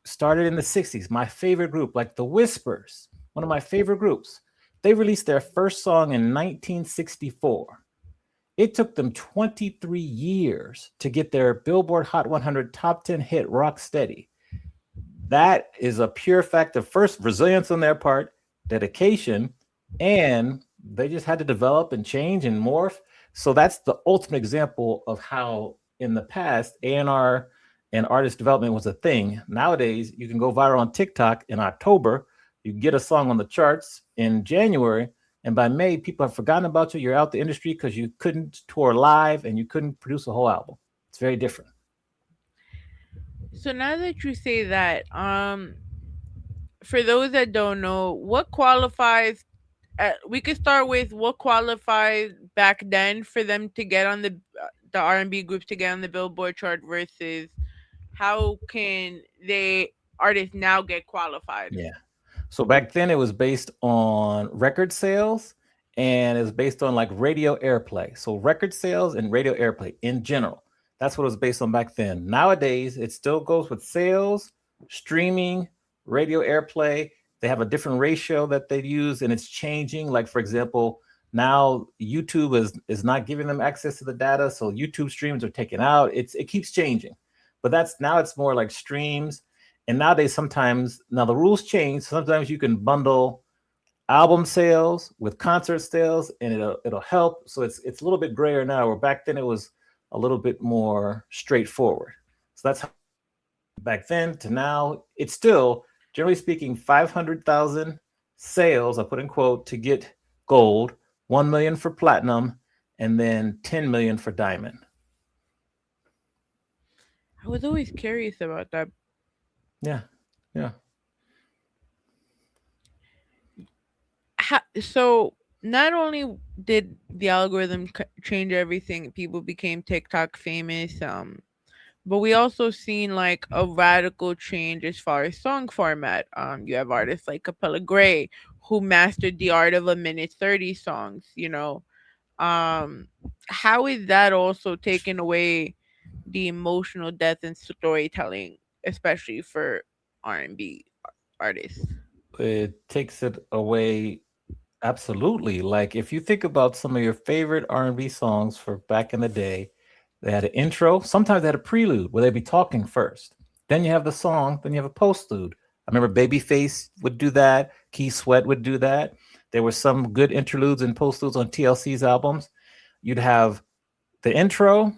started in the 60s. My favorite group, like the Whispers, one of my favorite groups. They released their first song in 1964. It took them 23 years to get their Billboard Hot 100 top 10 hit, Rock Steady. That is a pure fact of, first, resilience on their part, dedication, and they just had to develop and change and morph. So that's the ultimate example of how in the past A&R and artist development was a thing. Nowadays, you can go viral on TikTok in October. You get a song on the charts in January, and by May, people have forgotten about you. You're out the industry because you couldn't tour live and you couldn't produce a whole album. It's very different. So now that you say that, for those that don't know, what qualifies? We could start with what qualified back then for them to get on the R&B groups to get on the Billboard chart versus how can artists now get qualified? Yeah. So back then it was based on record sales, and it was based on like radio airplay. So record sales and radio airplay in general. That's what it was based on back then. Nowadays, it still goes with sales, streaming, radio airplay. They have a different ratio that they use, and it's changing. Like, for example, now YouTube is not giving them access to the data, so YouTube streams are taken out. It keeps changing. But now it's more like streams. And nowadays, now the rules change. Sometimes you can bundle album sales with concert sales, and it'll help. So it's a little bit grayer now, where back then it was a little bit more straightforward. So that's how back then to now. It's still, generally speaking, 500,000 sales, I put in quote, to get gold, 1 million for platinum, and then 10 million for diamond. I was always curious about that. Yeah. So not only did the algorithm change everything, people became TikTok famous, but we also seen like a radical change as far as song format. You have artists like Capella Gray who mastered the art of a minute 30 songs. How is that also taking away the emotional depth and storytelling, especially for R&B artists? It takes it away. Absolutely. Like if you think about some of your favorite R&B songs for back in the day, they had an intro. Sometimes they had a prelude where they'd be talking first. Then you have the song. Then you have a postlude. I remember Babyface would do that. Keith Sweat would do that. There were some good interludes and postludes on TLC's albums. You'd have the intro,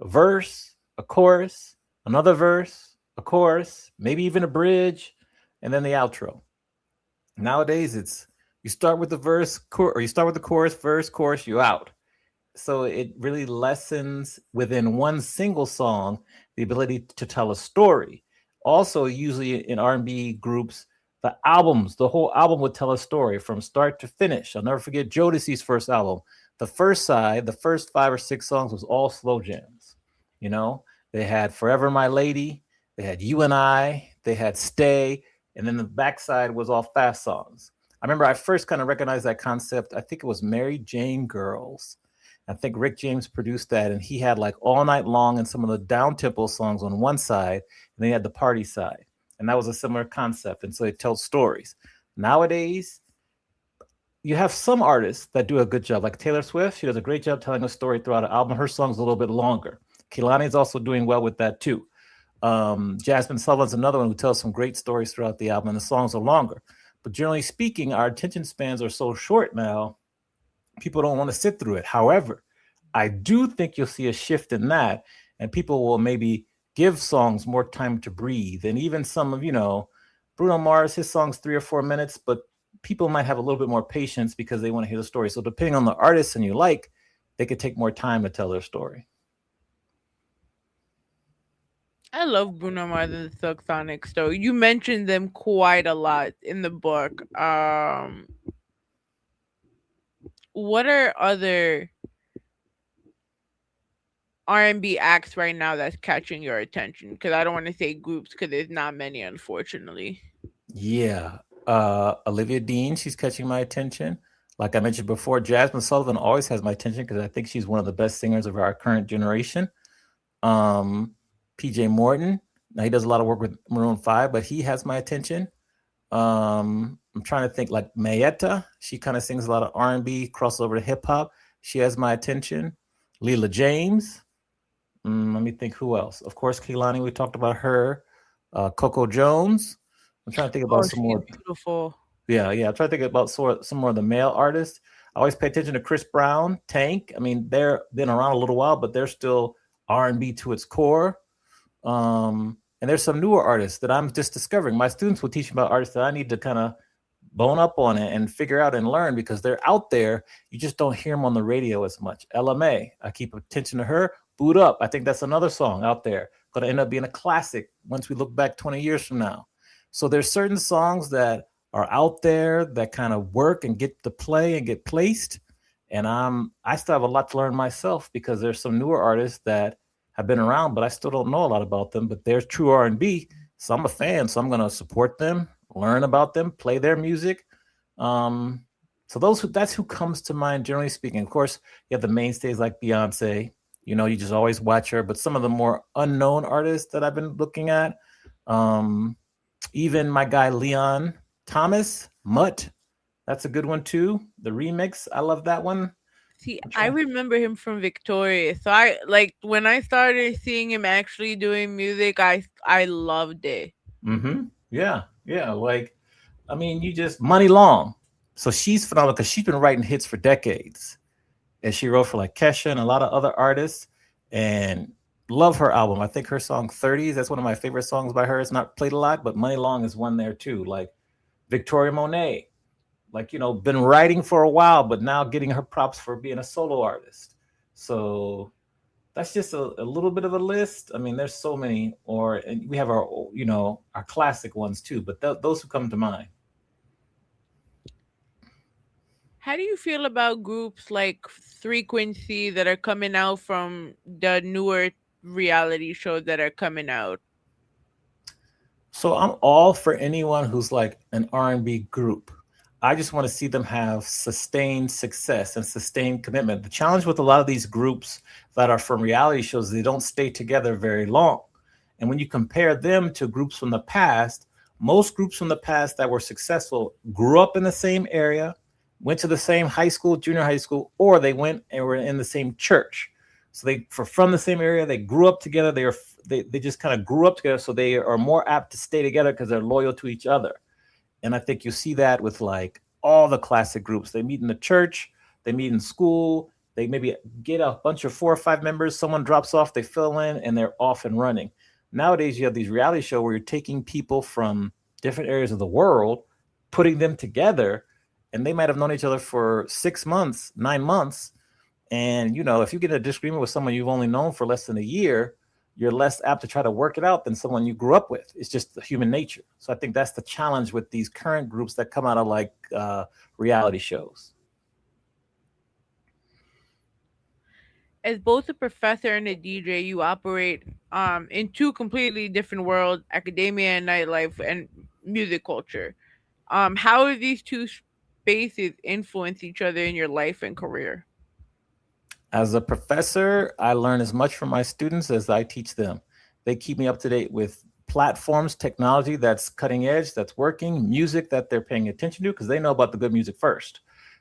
a verse, a chorus, another verse, a chorus, maybe even a bridge, and then the outro. Nowadays, you start with the verse, or you start with the chorus, verse, chorus, you out. So it really lessens within one single song the ability to tell a story. Also, usually in R&B groups, the whole album would tell a story from start to finish. I'll never forget Jodeci's first album. The first side, the first 5 or 6 songs was all slow jams. They had Forever My Lady, they had You and I, they had Stay, and then the backside was all fast songs. I remember I first kind of recognized that concept. I think it was Mary Jane Girls. I think Rick James produced that, and he had like All Night Long and some of the down-tempo songs on one side, and then he had the party side. And that was a similar concept, and so it tells stories. Nowadays, you have some artists that do a good job, like Taylor Swift. She does a great job telling a story throughout an album. Her song's a little bit longer. Kehlani is also doing well with that too. Jasmine Sullivan's another one who tells some great stories throughout the album, and the songs are longer. But generally speaking, our attention spans are so short now, people don't want to sit through it. However, I do think you'll see a shift in that, and people will maybe give songs more time to breathe. And even some of, Bruno Mars, his song's 3 or 4 minutes, but people might have a little bit more patience because they want to hear the story. So depending on the artist and you like, they could take more time to tell their story. I love Bruno Mars and the Silk Sonics, though. You mentioned them quite a lot in the book. What are other R&B acts right now that's catching your attention? Because I don't want to say groups because there's not many, unfortunately. Yeah. Olivia Dean, she's catching my attention. Like I mentioned before, Jasmine Sullivan always has my attention because I think she's one of the best singers of our current generation. PJ Morton, now he does a lot of work with Maroon 5, but he has my attention. I'm trying to think, like Mayetta, she kind of sings a lot of R&B, crossover to hip hop. She has my attention. Leela James. Let me think who else. Of course, Kehlani, we talked about her. Coco Jones. I'm trying to think about some more. Beautiful. Yeah. I'm trying to think about some more of the male artists. I always pay attention to Chris Brown, Tank. I mean, they're been around a little while, but they're still R&B to its core. And there's some newer artists that I'm just discovering. My students will teach me about artists that I need to kind of bone up on it and figure out and learn because they're out there. You just don't hear them on the radio as much. Ella May, I keep attention to her. Boot Up, I think that's another song out there. Going to end up being a classic once we look back 20 years from now. So there's certain songs that are out there that kind of work and get to play and get placed. And I still have a lot to learn myself because there's some newer artists that have been around, but I still don't know a lot about them. But they're true R&B, so I'm a fan. So I'm going to support them, learn about them, play their music. So that's who comes to mind, generally speaking. Of course, you have the mainstays like Beyonce. You just always watch her. But some of the more unknown artists that I've been looking at, even my guy Leon Thomas, Mutt, that's a good one too. The remix, I love that one. See, I remember him from Victoria. So when I started seeing him actually doing music, I loved it. Mm-hmm. Yeah. Like, I mean, Money Long. So she's phenomenal because she's been writing hits for decades. And she wrote for like Kesha and a lot of other artists. And love her album. I think her song 30s, that's one of my favorite songs by her. It's not played a lot, but Money Long is one there too. Like Victoria Monet. Like, been writing for a while, but now getting her props for being a solo artist. So that's just a little bit of a list. I mean, there's so many, and we have our classic ones too, but those who come to mind. How do you feel about groups like Frequency that are coming out from the newer reality shows that are coming out? So I'm all for anyone who's like an R&B group. I just want to see them have sustained success and sustained commitment. The challenge with a lot of these groups that are from reality shows, they don't stay together very long. And when you compare them to groups from the past, most groups from the past that were successful grew up in the same area, went to the same high school, junior high school, or they went and were in the same church. So they were from the same area. They grew up together. They just kind of grew up together. So they are more apt to stay together because they're loyal to each other. And I think you see that with like all the classic groups. They meet in the church, they meet in school, they maybe get a bunch of 4 or 5 members, someone drops off, they fill in, and they're off and running. Nowadays, you have these reality shows where you're taking people from different areas of the world, putting them together, and they might have known each other for 6 months, 9 months. And, if you get in a disagreement with someone you've only known for less than a year, you're less apt to try to work it out than someone you grew up with. It's just human nature. So I think that's the challenge with these current groups that come out of like reality shows. As both a professor and a DJ, you operate in 2 completely different worlds, academia and nightlife and music culture. How do these 2 spaces influence each other in your life and career? As a professor, I learn as much from my students as I teach them. They keep me up to date with platforms, technology that's cutting edge, that's working, music that they're paying attention to, because they know about the good music first.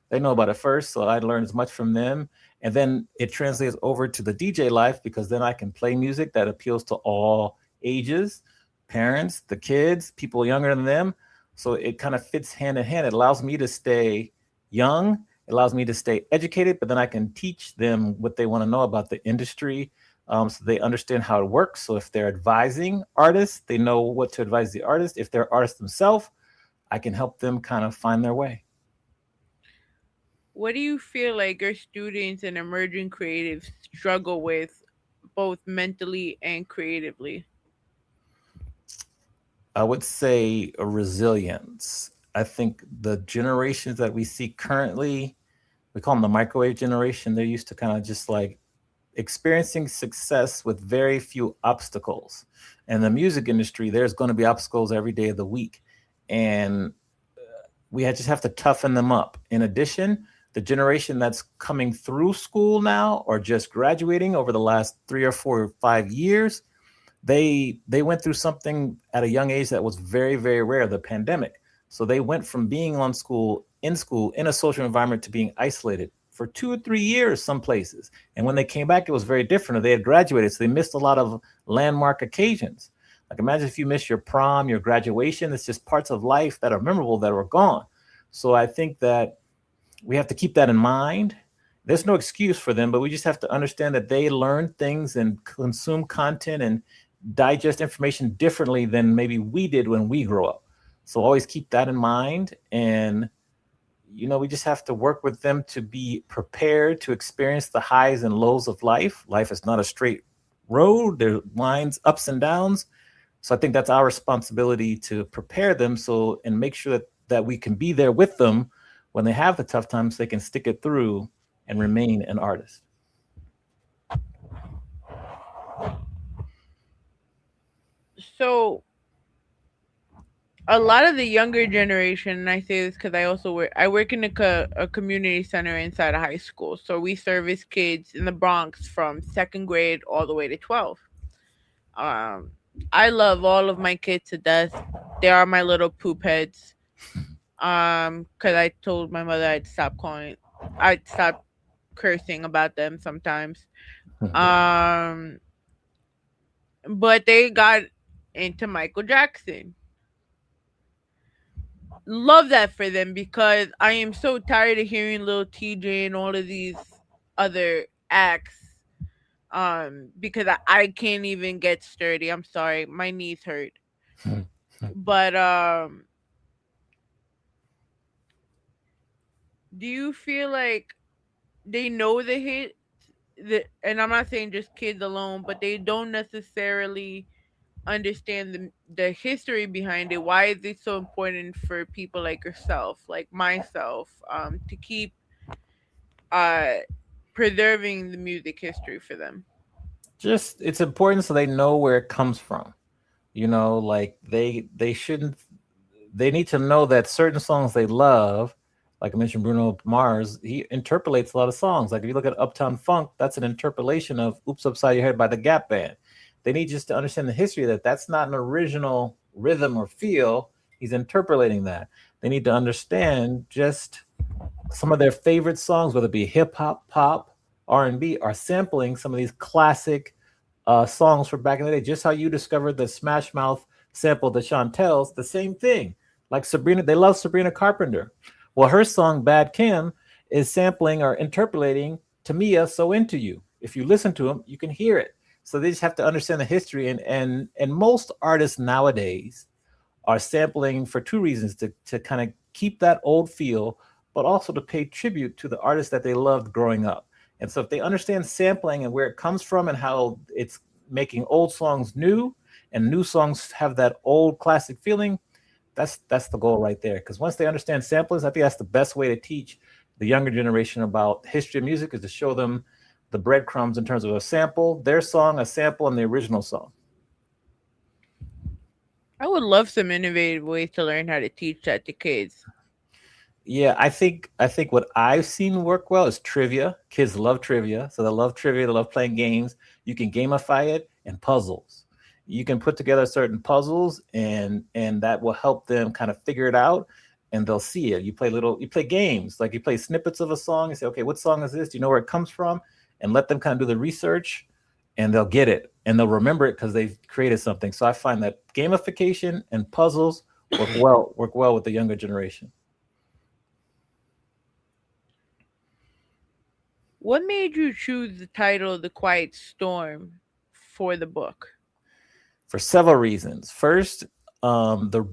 They know about it first, so I learn as much from them. And then it translates over to the DJ life, because then I can play music that appeals to all ages, parents, the kids, people younger than them. So it kind of fits hand in hand. It allows me to stay young. It allows me to stay educated, but then I can teach them what they want to know about the industry, so they understand how it works. So if they're advising artists, they know what to advise the artist. If they're artists themselves, I can help them kind of find their way. What do you feel like your students and emerging creatives struggle with both mentally and creatively? I would say a resilience. I think the generations that we see currently, we call them the microwave generation. They're used to kind of just like experiencing success with very few obstacles. And the music industry, there's going to be obstacles every day of the week. And just have to toughen them up. In addition, the generation that's coming through school now or just graduating over the last 3 or 4 or 5 years, they went through something at a young age that was very, very rare, the pandemic. So they went from being in a social environment to being isolated for 2 or 3 years, some places. And when they came back, it was very different. They had graduated, so they missed a lot of landmark occasions. Like imagine if you miss your prom, your graduation, it's just parts of life that are memorable that are gone. So I think that we have to keep that in mind. There's no excuse for them, but we just have to understand that they learn things and consume content and digest information differently than maybe we did when we grew up. So always keep that in mind. And, we just have to work with them to be prepared to experience the highs and lows of life. Life is not a straight road. There are lines, ups and downs. So I think that's our responsibility to prepare them and make sure that we can be there with them when they have the tough times, they can stick it through and remain an artist. So a lot of the younger generation, and I say this because I work in a community center inside a high school. So we service kids in the Bronx from second grade all the way to 12. Um, I love all of my kids to death. They are my little poop heads. Because I told my mother I'd stop cursing about them sometimes. Um, but they got into Michael Jackson. Love that for them because I am so tired of hearing Lil TJ and all of these other acts. Because I can't even get sturdy. I'm sorry, my knees hurt. But do you feel like they know the hit? And I'm not saying just kids alone, but they don't necessarily understand the history behind it. Why is it so important for people like yourself, like myself, to keep uh preserving the music history for them? Just it's important so they know where it comes from. Like they shouldn't. They need to know that certain songs they love, like I mentioned, Bruno Mars, he interpolates a lot of songs. Like if you look at Uptown Funk, that's an interpolation of "Oops Upside Your Head" by the Gap Band. They need just to understand the history that that's not an original rhythm or feel. He's interpolating that. They need to understand just some of their favorite songs, whether it be hip hop, pop, R&B, are sampling some of these classic songs from back in the day. Just how you discovered the Smash Mouth sample, the Chantel's, the same thing. Like Sabrina, they love Sabrina Carpenter. Well, her song Bad Kim is sampling or interpolating Tamia So Into You. If you listen to them, you can hear it. So they just have to understand the history. And most artists nowadays are sampling for two reasons: to kind of keep that old feel, but also to pay tribute to the artists that they loved growing up. And so if they understand sampling and where it comes from and how it's making old songs new and new songs have that old classic feeling, that's the goal right there. Because once they understand samplers, I think that's the best way to teach the younger generation about history of music, is to show them the breadcrumbs in terms of a sample, their song, a sample, and the original song. I would love some innovative ways to learn how to teach that to kids. Yeah, I think what I've seen work well is trivia. Kids love trivia, so they love trivia. They love playing games. You can gamify it, and puzzles. You can put together certain puzzles, and that will help them kind of figure it out, and they'll see it. You play games, like you play snippets of a song and say, okay, what song is this? Do you know where it comes from? And let them kind of do the research, and they'll get it, and they'll remember it because they've created something. So I find that gamification and puzzles work well with the younger generation. What made you choose the title The Quiet Storm for the book? For several reasons. First, the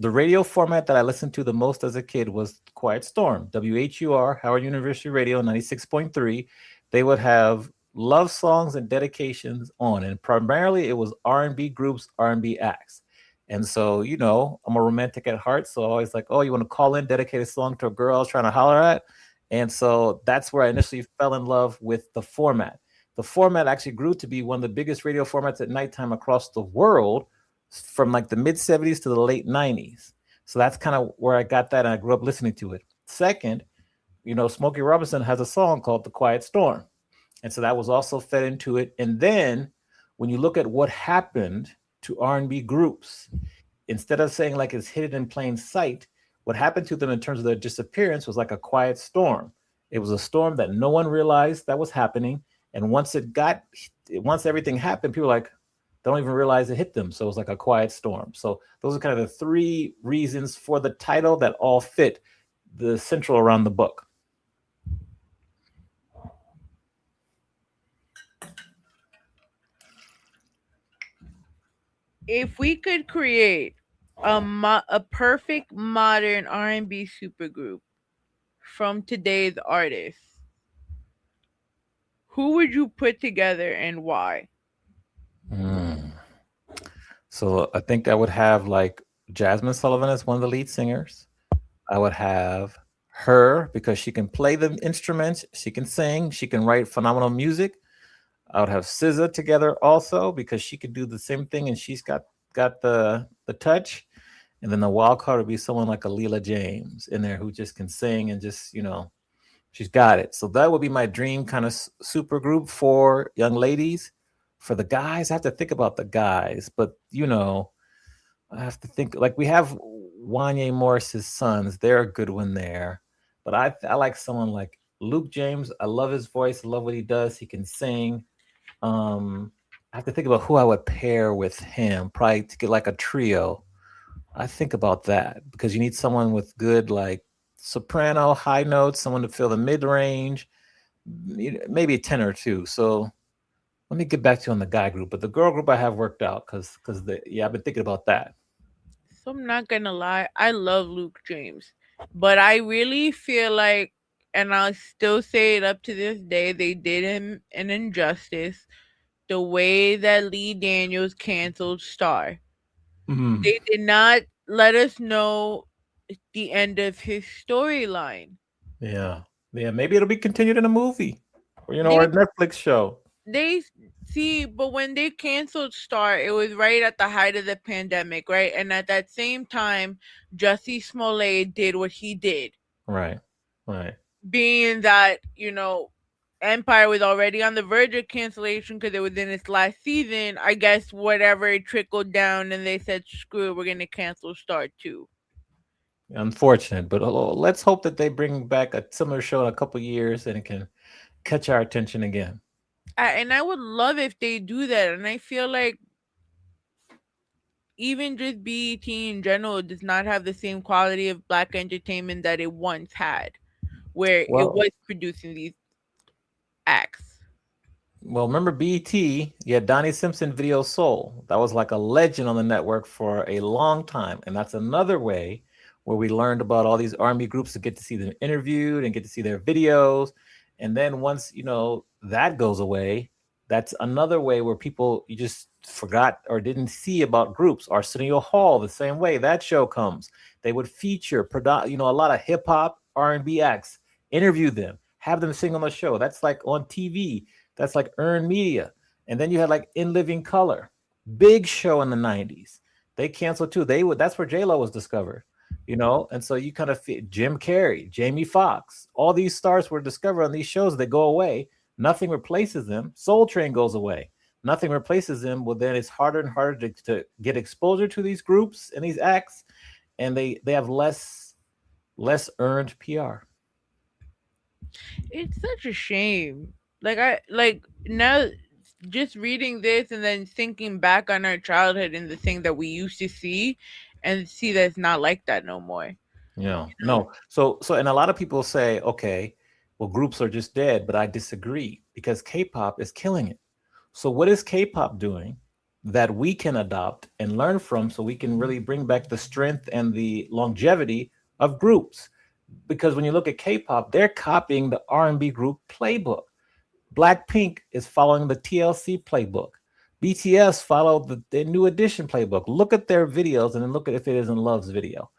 radio format that I listened to the most as a kid was Quiet Storm, WHUR, Howard University Radio, 96.3. They would have love songs and dedications on, and primarily it was R&B groups, R&B acts. And so, I'm a romantic at heart, so always like, oh, you want to call in, dedicate a song to a girl I was trying to holler at? And so that's where I initially fell in love with the format. The format actually grew to be one of the biggest radio formats at nighttime across the world from like the mid 70s to the late 90s. So that's kind of where I got that, and I grew up listening to it. Second, Smokey Robinson has a song called The Quiet Storm. And so that was also fed into it. And then when you look at what happened to R&B groups, instead of saying like it's hidden in plain sight, what happened to them in terms of their disappearance was like a quiet storm. It was a storm that no one realized that was happening. And once everything happened, people like don't even realize it hit them. So it was like a quiet storm. So those are kind of the three reasons for the title that all fit the central around the book. If we could create a perfect modern R&B supergroup from today's artists, who would you put together and why? So I think I would have like Jasmine Sullivan as one of the lead singers. I would have her because she can play the instruments, she can sing, she can write phenomenal music. I would have SZA together also because she could do the same thing and she's got the touch. And then the wild card would be someone like a Leela James in there who just can sing and just, she's got it. So that would be my dream kind of super group for young ladies. For the guys, I have to think about the guys, but I have to think like we have Wanye Morris's sons. They're a good one there, but I like someone like Luke James. I love his voice. I love what he does. He can sing. I have to think about who I would pair with him. Probably to get like a trio. I think about that because you need someone with good like soprano, high notes, someone to fill the mid range, maybe a tenor too. So let me get back to you on the guy group, but the girl group I have worked out because I've been thinking about that. So I'm not gonna lie, I love Luke James, but I really feel like, and I'll still say it up to this day, they did him an injustice. The way that Lee Daniels canceled Star, they did not let us know the end of his storyline. Yeah, maybe it'll be continued in a movie or or a Netflix show. They see, but when they canceled Star, it was right at the height of the pandemic, right? And at that same time, Jussie Smollett did what he did. Right. Being that, Empire was already on the verge of cancellation because it was in its last season. I guess whatever it trickled down and they said, screw it, we're going to cancel Star too. Unfortunate, but let's hope that they bring back a similar show in a couple years and it can catch our attention again. And I would love if they do that. And I feel like even just BET in general does not have the same quality of black entertainment that it once had, where it was producing these acts. Well, remember BET, you had Donnie Simpson Video Soul. That was like a legend on the network for a long time. And that's another way where we learned about all these R&B groups to get to see them interviewed and get to see their videos. And then once, that goes away, that's another way where people you just forgot or didn't see about groups. Arsenio Hall, the same way that show comes. They would feature, a lot of hip hop, R&B acts, interview them, have them sing on the show. That's like on TV. That's like earned media. And then you had like In Living Color, big show in the 90s. They canceled too. That's where J-Lo was discovered. And so you kind of Jim Carrey, Jamie Foxx, all these stars were discovered on these shows. They go away. Nothing replaces them. Soul Train goes away. Nothing replaces them. Well, then it's harder and harder to get exposure to these groups and these acts, and they have less earned PR. It's such a shame. Now just reading this and then thinking back on our childhood and the thing that we used to see, and see that it's not like that no more. Yeah, no. So and a lot of people say, okay, well, groups are just dead, but I disagree because K-pop is killing it. So what is K-pop doing that we can adopt and learn from so we can really bring back the strength and the longevity of groups? Because when you look at K-pop, they're copying the R&B group playbook. Blackpink is following the TLC playbook. BTS followed the New Edition playbook. Look at their videos and then look at If It Isn't Love's video.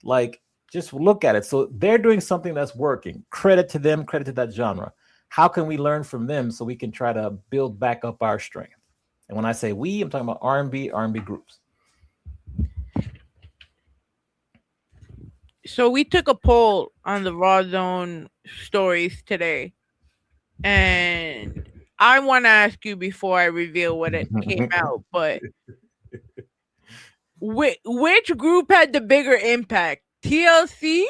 Like, just look at it. So they're doing something that's working. Credit to them, credit to that genre. How can we learn from them so we can try to build back up our strength? And when I say we, I'm talking about R&B groups. So we took a poll on the Rawrrzone stories today, and I want to ask you before I reveal what it came out, but which group had the bigger impact, TLC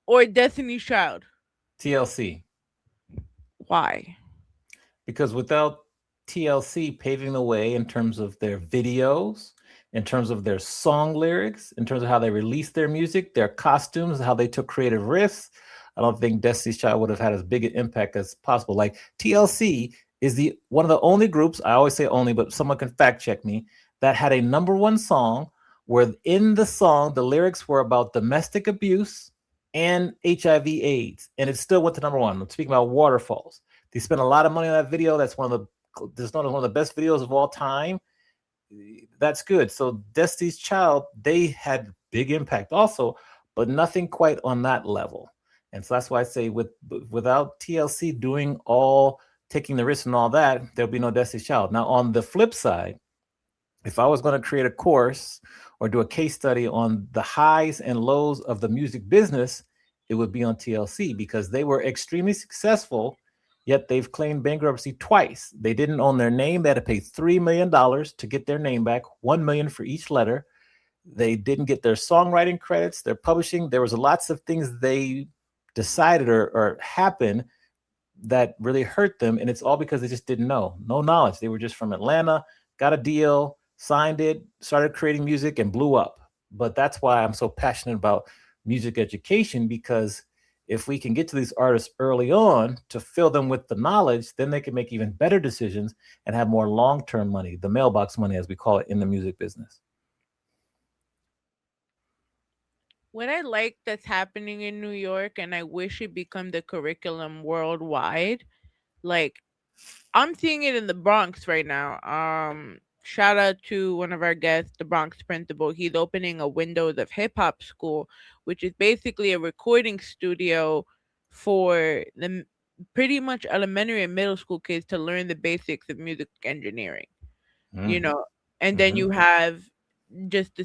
or Destiny's Child? TLC. Why? Because without TLC paving the way in terms of their videos, in terms of their song lyrics, in terms of how they released their music, their costumes, how they took creative risks, I don't think Destiny's Child would have had as big an impact as possible. Like TLC is one of the only groups, I always say only, but someone can fact check me, that had a #1 song where in the song, the lyrics were about domestic abuse and HIV/AIDS, and it still went to #1. I'm speaking about Waterfalls. They spent a lot of money on that video. That's one of the best videos of all time. That's good. So Destiny's Child, they had big impact also, but nothing quite on that level. And so that's why I say without TLC taking the risk and all that, there'll be no Destiny's Child. Now, on the flip side, if I was going to create a course or do a case study on the highs and lows of the music business, it would be on TLC because they were extremely successful, yet they've claimed bankruptcy twice. They didn't own their name. They had to pay $3 million to get their name back, $1 million for each letter. They didn't get their songwriting credits, their publishing. There was lots of things they decided or happened that really hurt them, and it's all because they just didn't know. No knowledge. They were just from Atlanta, got a deal, signed it, started creating music, and blew up. But that's why I'm so passionate about music education, because if we can get to these artists early on to fill them with the knowledge, then they can make even better decisions and have more long-term money, the mailbox money, as we call it in the music business. What I like that's happening in New York, and I wish it become the curriculum worldwide, like I'm seeing it in the Bronx right now. Shout out to one of our guests, the Bronx principal. He's opening a Windows of Hip Hop school, which is basically a recording studio for the pretty much elementary and middle school kids to learn the basics of music engineering. You know, and then you have just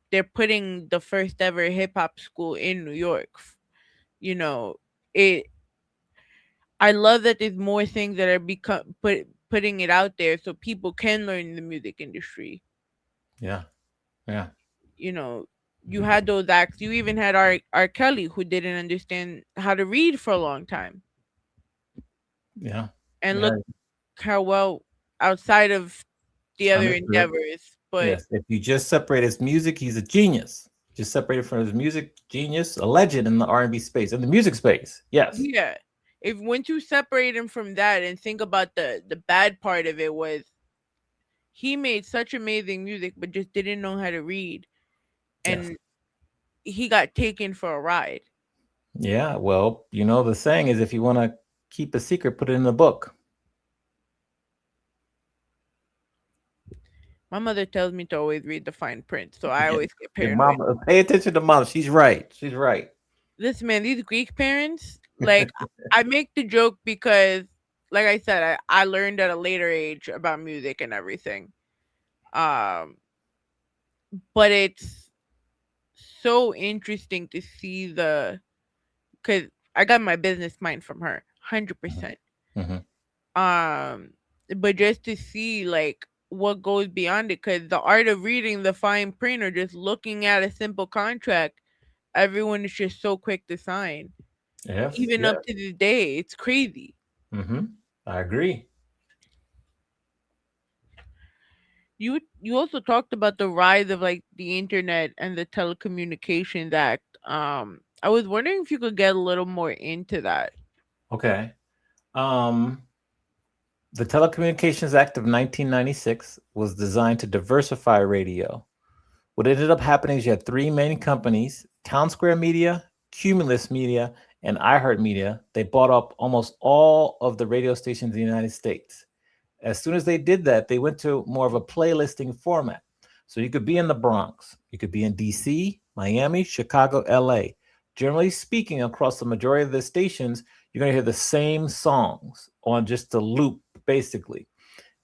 they're putting the first ever hip hop school in New York. You know, I love that there's more things that are putting it out there so people can learn the music industry. Yeah. You know, you had those acts. You even had R. Kelly, who didn't understand how to read for a long time. Yeah. And look how well outside of the other endeavors. But yes, if you just separate his music, he's a genius. Just separated from his music, genius, a legend in the R&B space, in the music space. Yes. Yeah. If once you separate him from that and think about the bad part of it was he made such amazing music but just didn't know how to read, and he got taken for a ride. Yeah, well, you know, the saying is if you want to keep a secret, put it in the book. My mother tells me to always read the fine print, so I always get paranoid. Mama, pay attention to mom. She's right. She's right. Listen, man, these Greek parents, like, I make the joke because, like I said, I learned at a later age about music and everything. But it's so interesting to see because I got my business mind from her, 100%. But just to see like what goes beyond it, because the art of reading the fine print or just looking at a simple contract, everyone is just so quick to sign. Even up to this day, it's crazy. I agree. You you also talked about the rise of like the internet and the Telecommunications Act. I was wondering if you could get a little more into that. Okay. Um, the Telecommunications Act of 1996 was designed to diversify radio. What ended up happening is you had three main companies: Town Square Media, Cumulus Media, and iHeartMedia. They bought up almost all of the radio stations in the United States. As soon as they did that, they went to more of a playlisting format. So you could be in the Bronx, you could be in DC, Miami, Chicago, LA. Generally speaking, across the majority of the stations, you're going to hear the same songs on just a loop, basically.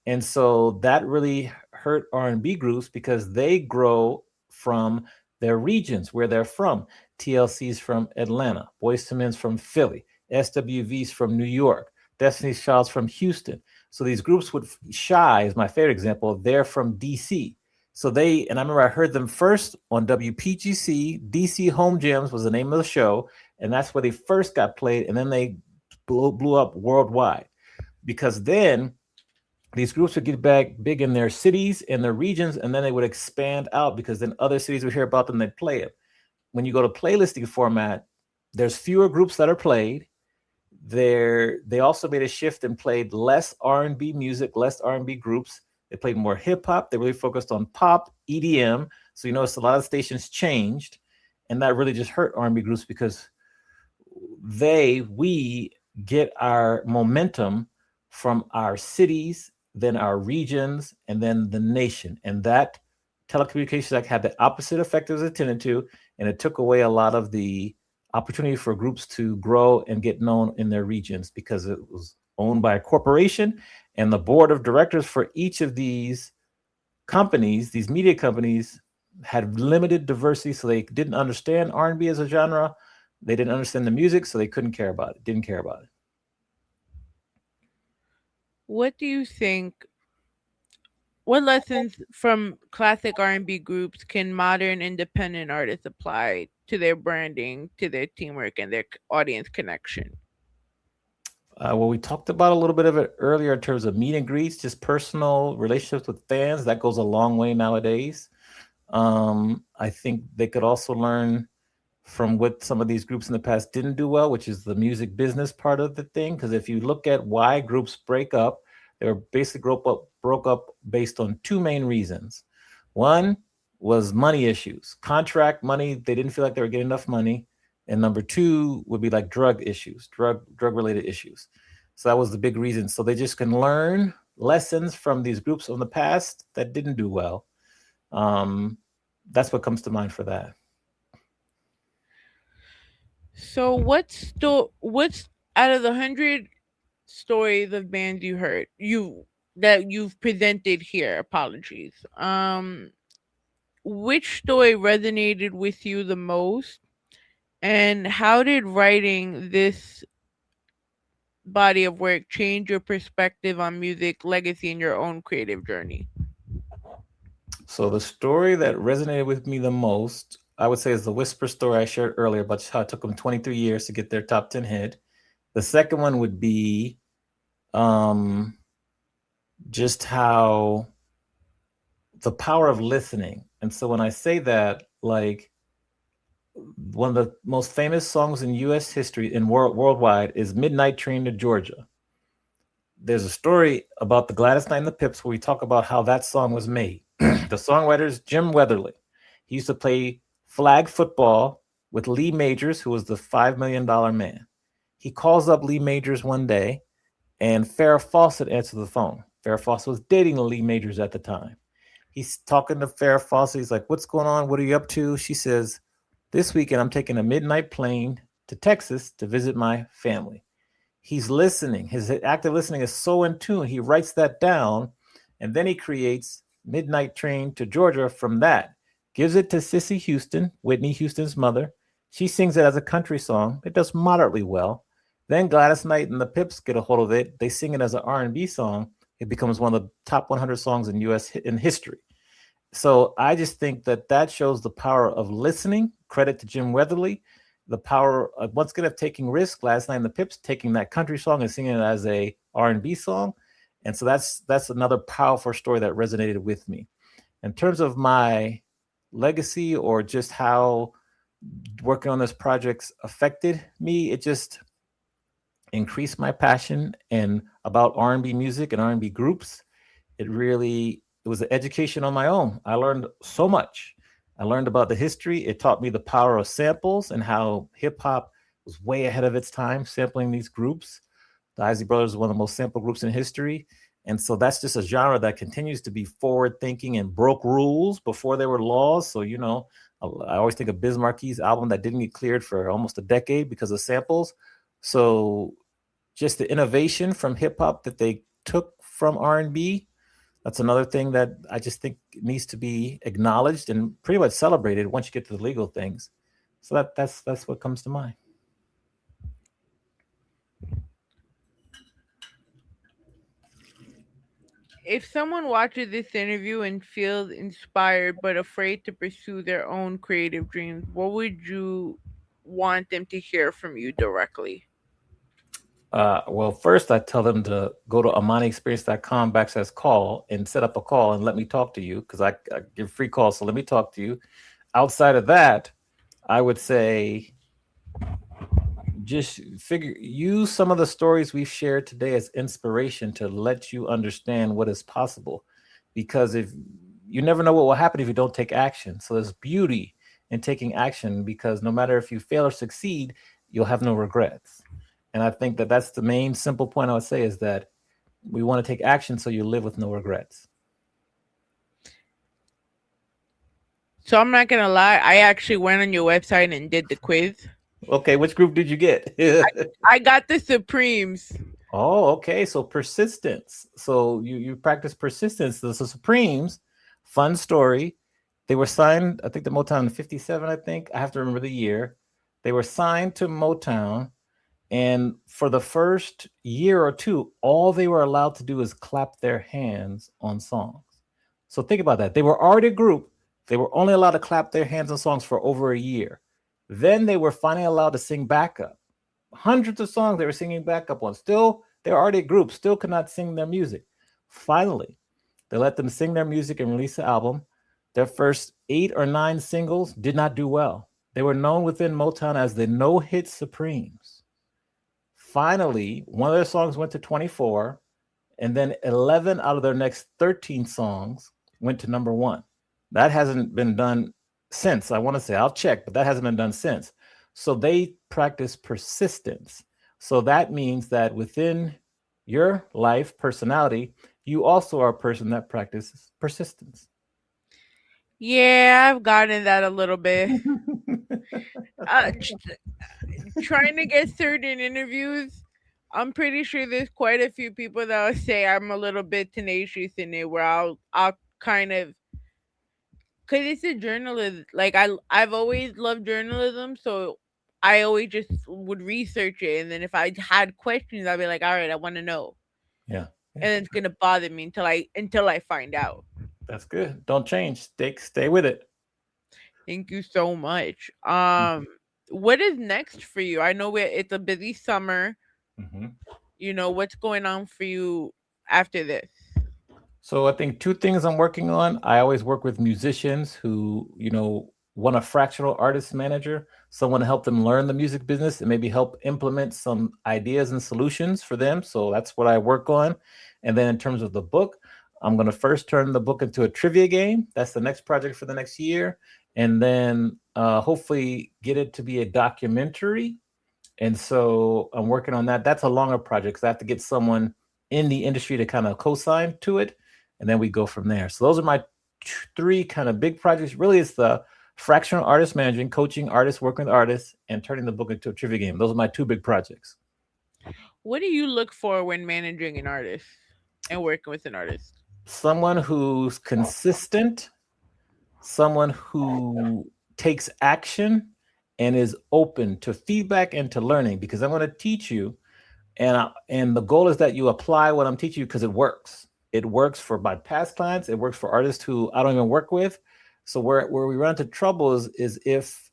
And so that really hurt R&B groups because they grow from their regions where they're from. TLC's from Atlanta, Boyz II Men's from Philly, SWV's from New York, Destiny's Child's from Houston. So these groups would, Shy is my favorite example, they're from DC. So they, and I remember I heard them first on WPGC, DC Home Jams was the name of the show, and that's where they first got played, and then they blew up worldwide. Because then these groups would get back big in their cities and their regions, and then they would expand out because then other cities would hear about them, they'd play it. When you go to playlisting format, there's fewer groups that are played. They also made a shift and played less R&B music, less R&B groups. They played more hip hop. They really focused on pop, EDM. So you notice a lot of stations changed, and that really just hurt R&B groups because we get our momentum from our cities, then our regions, and then the nation. And that Telecommunications Act had the opposite effect as it intended to, and it took away a lot of the opportunity for groups to grow and get known in their regions because it was owned by a corporation, and the board of directors for each of these companies, these media companies, had limited diversity, so they didn't understand R&B as a genre. They didn't understand the music, so they didn't care about it. What do you think? What lessons from classic R&B groups can modern independent artists apply to their branding, to their teamwork, and their audience connection? Well, we talked about a little bit of it earlier in terms of meet and greets, just personal relationships with fans. That goes a long way nowadays. I think they could also learn from what some of these groups in the past didn't do well, which is the music business part of the thing. Because if you look at why groups break up, they were basically broke up based on two main reasons. One was money issues, contract money. They didn't feel like they were getting enough money. And number two would be like drug issues, drug related issues. So that was the big reason. So they just can learn lessons from these groups from the past that didn't do well. That's what comes to mind for that. So what's out of the 100 stories of bands that you've presented here? Apologies. Which story resonated with you the most, and how did writing this body of work change your perspective on music, legacy, and your own creative journey? So the story that resonated with me the most, I would say, is the Whisper story I shared earlier about how it took them 23 years to get their top 10 hit. The second one would be just how the power of listening. And so when I say that, like, one of the most famous songs in U.S. history and worldwide is Midnight Train to Georgia. There's a story about the Gladys Knight and the Pips where we talk about how that song was made. The songwriter is Jim Weatherly. He used to play flag football with Lee Majors, who was the $5 million man. He calls up Lee Majors one day, and Farrah Fawcett answers the phone. Farrah Fawcett was dating Lee Majors at the time. He's talking to Farrah Fawcett. He's like, "What's going on? What are you up to?" She says, "This weekend, I'm taking a midnight plane to Texas to visit my family." He's listening. His active listening is so in tune. He writes that down, and then he creates Midnight Train to Georgia from that. Gives it to Cissy Houston, Whitney Houston's mother. She sings it as a country song. It does moderately well. Then Gladys Knight and the Pips get a hold of it. They sing it as an R&B song. It becomes one of the top 100 songs in U.S. in history. So I just think that shows the power of listening. Credit to Jim Weatherly. The power of, once again, of taking risks. Gladys Knight and the Pips taking that country song and singing it as a R&B song. And so that's another powerful story that resonated with me. In terms of my legacy or just how working on this project's affected me, it just increased my passion and about R&B music and R&B groups. It was an education on my own. I learned so much. I learned about the history. It taught me the power of samples and how hip hop was way ahead of its time, sampling these groups. The Isley Brothers are one of the most sampled groups in history. And so that's just a genre that continues to be forward thinking and broke rules before there were laws. So, you know, I always think of Biz Marquis' album that didn't get cleared for almost a decade because of samples. So just the innovation from hip hop that they took from R&B, that's another thing that I just think needs to be acknowledged and pretty much celebrated once you get to the legal things. So that's what comes to mind. If someone watches this interview and feels inspired but afraid to pursue their own creative dreams, what would you want them to hear from you directly? Well, first I tell them to go to amaniexperience.com/call and set up a call and let me talk to you, because I give free calls. So let me talk to you. Outside of that, I would say just use some of the stories we've shared today as inspiration to let you understand what is possible, because if you never know what will happen if you don't take action. So there's beauty in taking action, because no matter if you fail or succeed, you'll have no regrets. And I think that that's the main simple point I would say, is that we want to take action so you live with no regrets. So I'm not going to lie. I actually went on your website and did the quiz. Okay, which group did you get? I got the Supremes. Oh, okay. So persistence. So you practice persistence. The Supremes, fun story. They were signed, I think, to Motown in 57, I think. I have to remember the year. They were signed to Motown. And for the first year or two, all they were allowed to do is clap their hands on songs. So think about that. They were already a group. They were only allowed to clap their hands on songs for over a year. Then they were finally allowed to sing backup. Hundreds of songs they were singing backup on. Still, they were already a group, still could not sing their music. Finally, they let them sing their music and release the album. Their first 8 or 9 singles did not do well. They were known within Motown as the No-Hit Supremes. Finally, one of their songs went to 24, and then 11 out of their next 13 songs went to number 1. That hasn't been done since. I want to say, I'll check, but that hasn't been done since. So they practice persistence. So that means that within your life, personality, you also are a person that practices persistence. Yeah, I've gotten that a little bit. Trying to get certain interviews, I'm pretty sure there's quite a few people that will say I'm a little bit tenacious in it, where I'll kind of, because it's a journalism. Like I've always loved journalism, so I always just would research it, and then if I had questions, I'd be like, all right, I want to know. Yeah. And it's gonna bother me until I find out. That's good. Don't change. Stay with it. Thank you so much. What is next for you? I know it's a busy summer. Mm-hmm. You know, what's going on for you after this? So I think 2 things I'm working on. I always work with musicians who, want a fractional artist manager, someone to help them learn the music business and maybe help implement some ideas and solutions for them. So that's what I work on. And then in terms of the book, I'm going to first turn the book into a trivia game. That's the next project for the next year. And then hopefully get it to be a documentary. And so I'm working on that. That's a longer project because I have to get someone in the industry to kind of co-sign to it. And then we go from there. So those are my 3 kind of big projects. Really, it's the fractional artist managing, coaching artists, working with artists, and turning the book into a trivia game. Those are my 2 big projects. What do you look for when managing an artist and working with an artist? Someone who's consistent, someone who takes action and is open to feedback and to learning, because I'm going to teach you. And the goal is that you apply what I'm teaching you because it works. It works for my past clients. It works for artists who I don't even work with. So where we run into trouble is if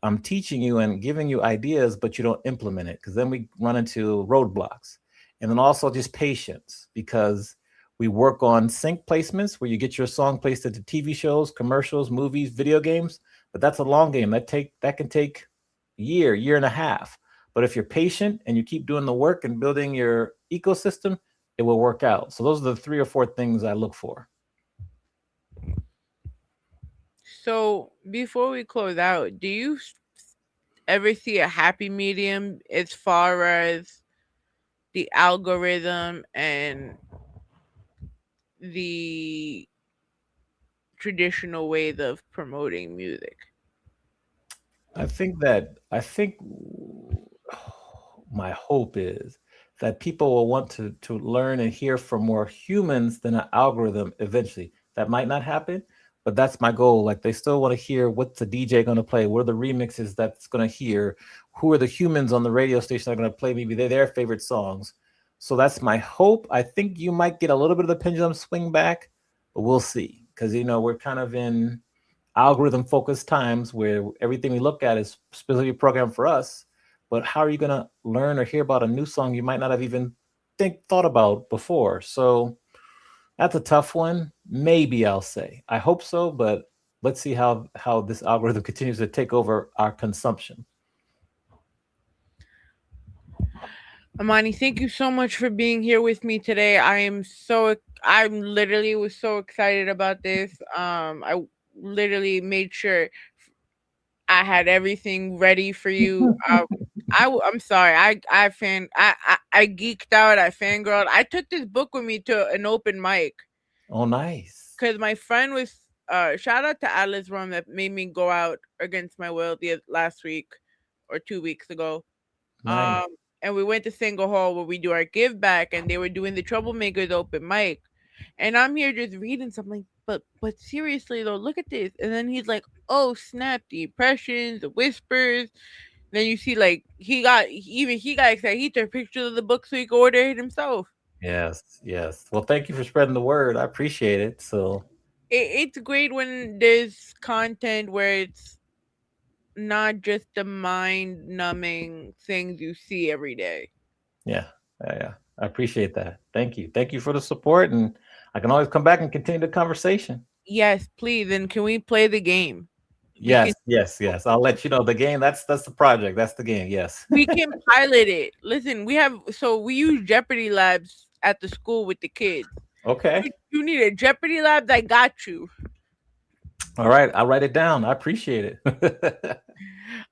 I'm teaching you and giving you ideas, but you don't implement it, because then we run into roadblocks. And then also just patience, because We work on sync placements where you get your song placed into TV shows, commercials, movies, video games. But that's a long game. That can take a year and a half. But if you're patient and you keep doing the work and building your ecosystem, it will work out. So those are the 3 or 4 things I look for. So before we close out, do you ever see a happy medium as far as the algorithm and the traditional ways of promoting music? I think my hope is that people will want to learn and hear from more humans than an algorithm eventually. That might not happen, but that's my goal. Like, they still want to hear what's the DJ going to play, what are the remixes that's going to hear, who are the humans on the radio station that are going to play maybe their favorite songs. So that's my hope. I think you might get a little bit of the pendulum swing back, but we'll see. Because, we're kind of in algorithm focused times where everything we look at is specifically programmed for us. But how are you going to learn or hear about a new song you might not have even thought about before? So that's a tough one. Maybe I'll say. I hope so, but let's see how this algorithm continues to take over our consumption. Amani, thank you so much for being here with me today. I'm literally was so excited about this. I literally made sure I had everything ready for you. I'm sorry. I geeked out. I fangirled. I took this book with me to an open mic. Oh, nice. Because my friend was shout out to Atlas Rum that made me go out against my will last week or 2 weeks ago. Nice. And we went to Single Hall where we do our give back, and they were doing the Troublemakers open mic. And I'm here just reading something, but seriously though, look at this. And then he's like, oh snap, the impressions, the whispers. Then you see like he got excited. He took pictures of the book so he could order it himself. Yes. Well, thank you for spreading the word. I appreciate it. So it's great when there's content where it's not just the mind-numbing things you see every day. Yeah. I appreciate that. Thank you for the support, and I can always come back and continue the conversation. Yes, please. And can we play the game? Yes. I'll let you know the game. That's the project. That's the game. Yes. We can pilot it. Listen, we use Jeopardy labs at the school with the kids. Okay. You need a Jeopardy labs? I got you. All right, I'll write it down. I appreciate it.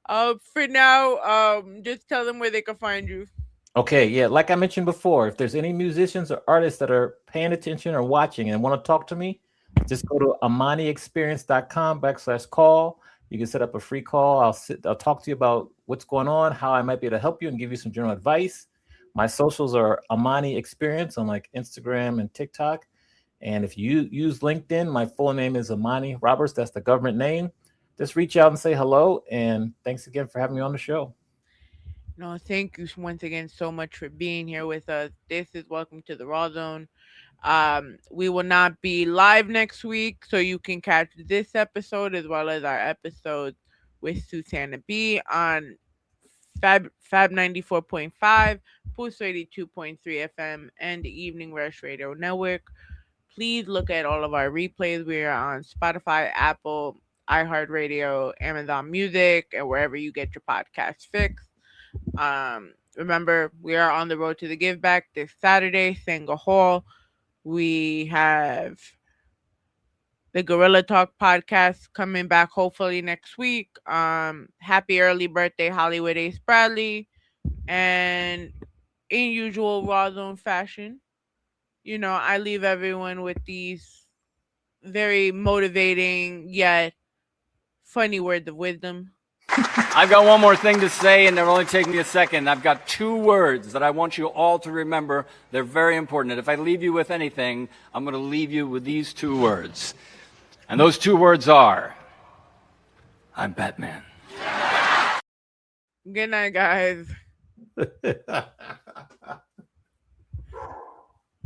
For now, just tell them where they can find you. Okay, yeah, like I mentioned before, if there's any musicians or artists that are paying attention or watching and want to talk to me, just go to amaniexperience.com/call. You can set up a free call. I'll talk to you about what's going on, how I might be able to help you and give you some general advice. My socials are Amani Experience on like Instagram and TikTok. And if you use LinkedIn, my full name is Amani Roberts. That's the government name. Just reach out and say hello. And thanks again for having me on the show. No, thank you once again so much for being here with us. This is Welcome to the Rawrrzone. We will not be live next week, so you can catch this episode as well as our episode with Susanna B on Fab 94.5, Pulse 82.3 FM, and the Evening Rush Radio Network. Please look at all of our replays. We are on Spotify, Apple, iHeartRadio, Amazon Music, and wherever you get your podcast fix. Remember, we are on the road to the Give Back this Saturday, Single Hall. We have the Gorilla Talk podcast coming back hopefully next week. Happy early birthday, Hollywood Ace Bradley. And in usual Rawrrzone fashion, I leave everyone with these very motivating yet funny words of wisdom. I've got one more thing to say, and it'll only take me a second. I've got 2 words that I want you all to remember. They're very important. And if I leave you with anything, I'm going to leave you with these 2 words. And those 2 words are, I'm Batman. Good night, guys.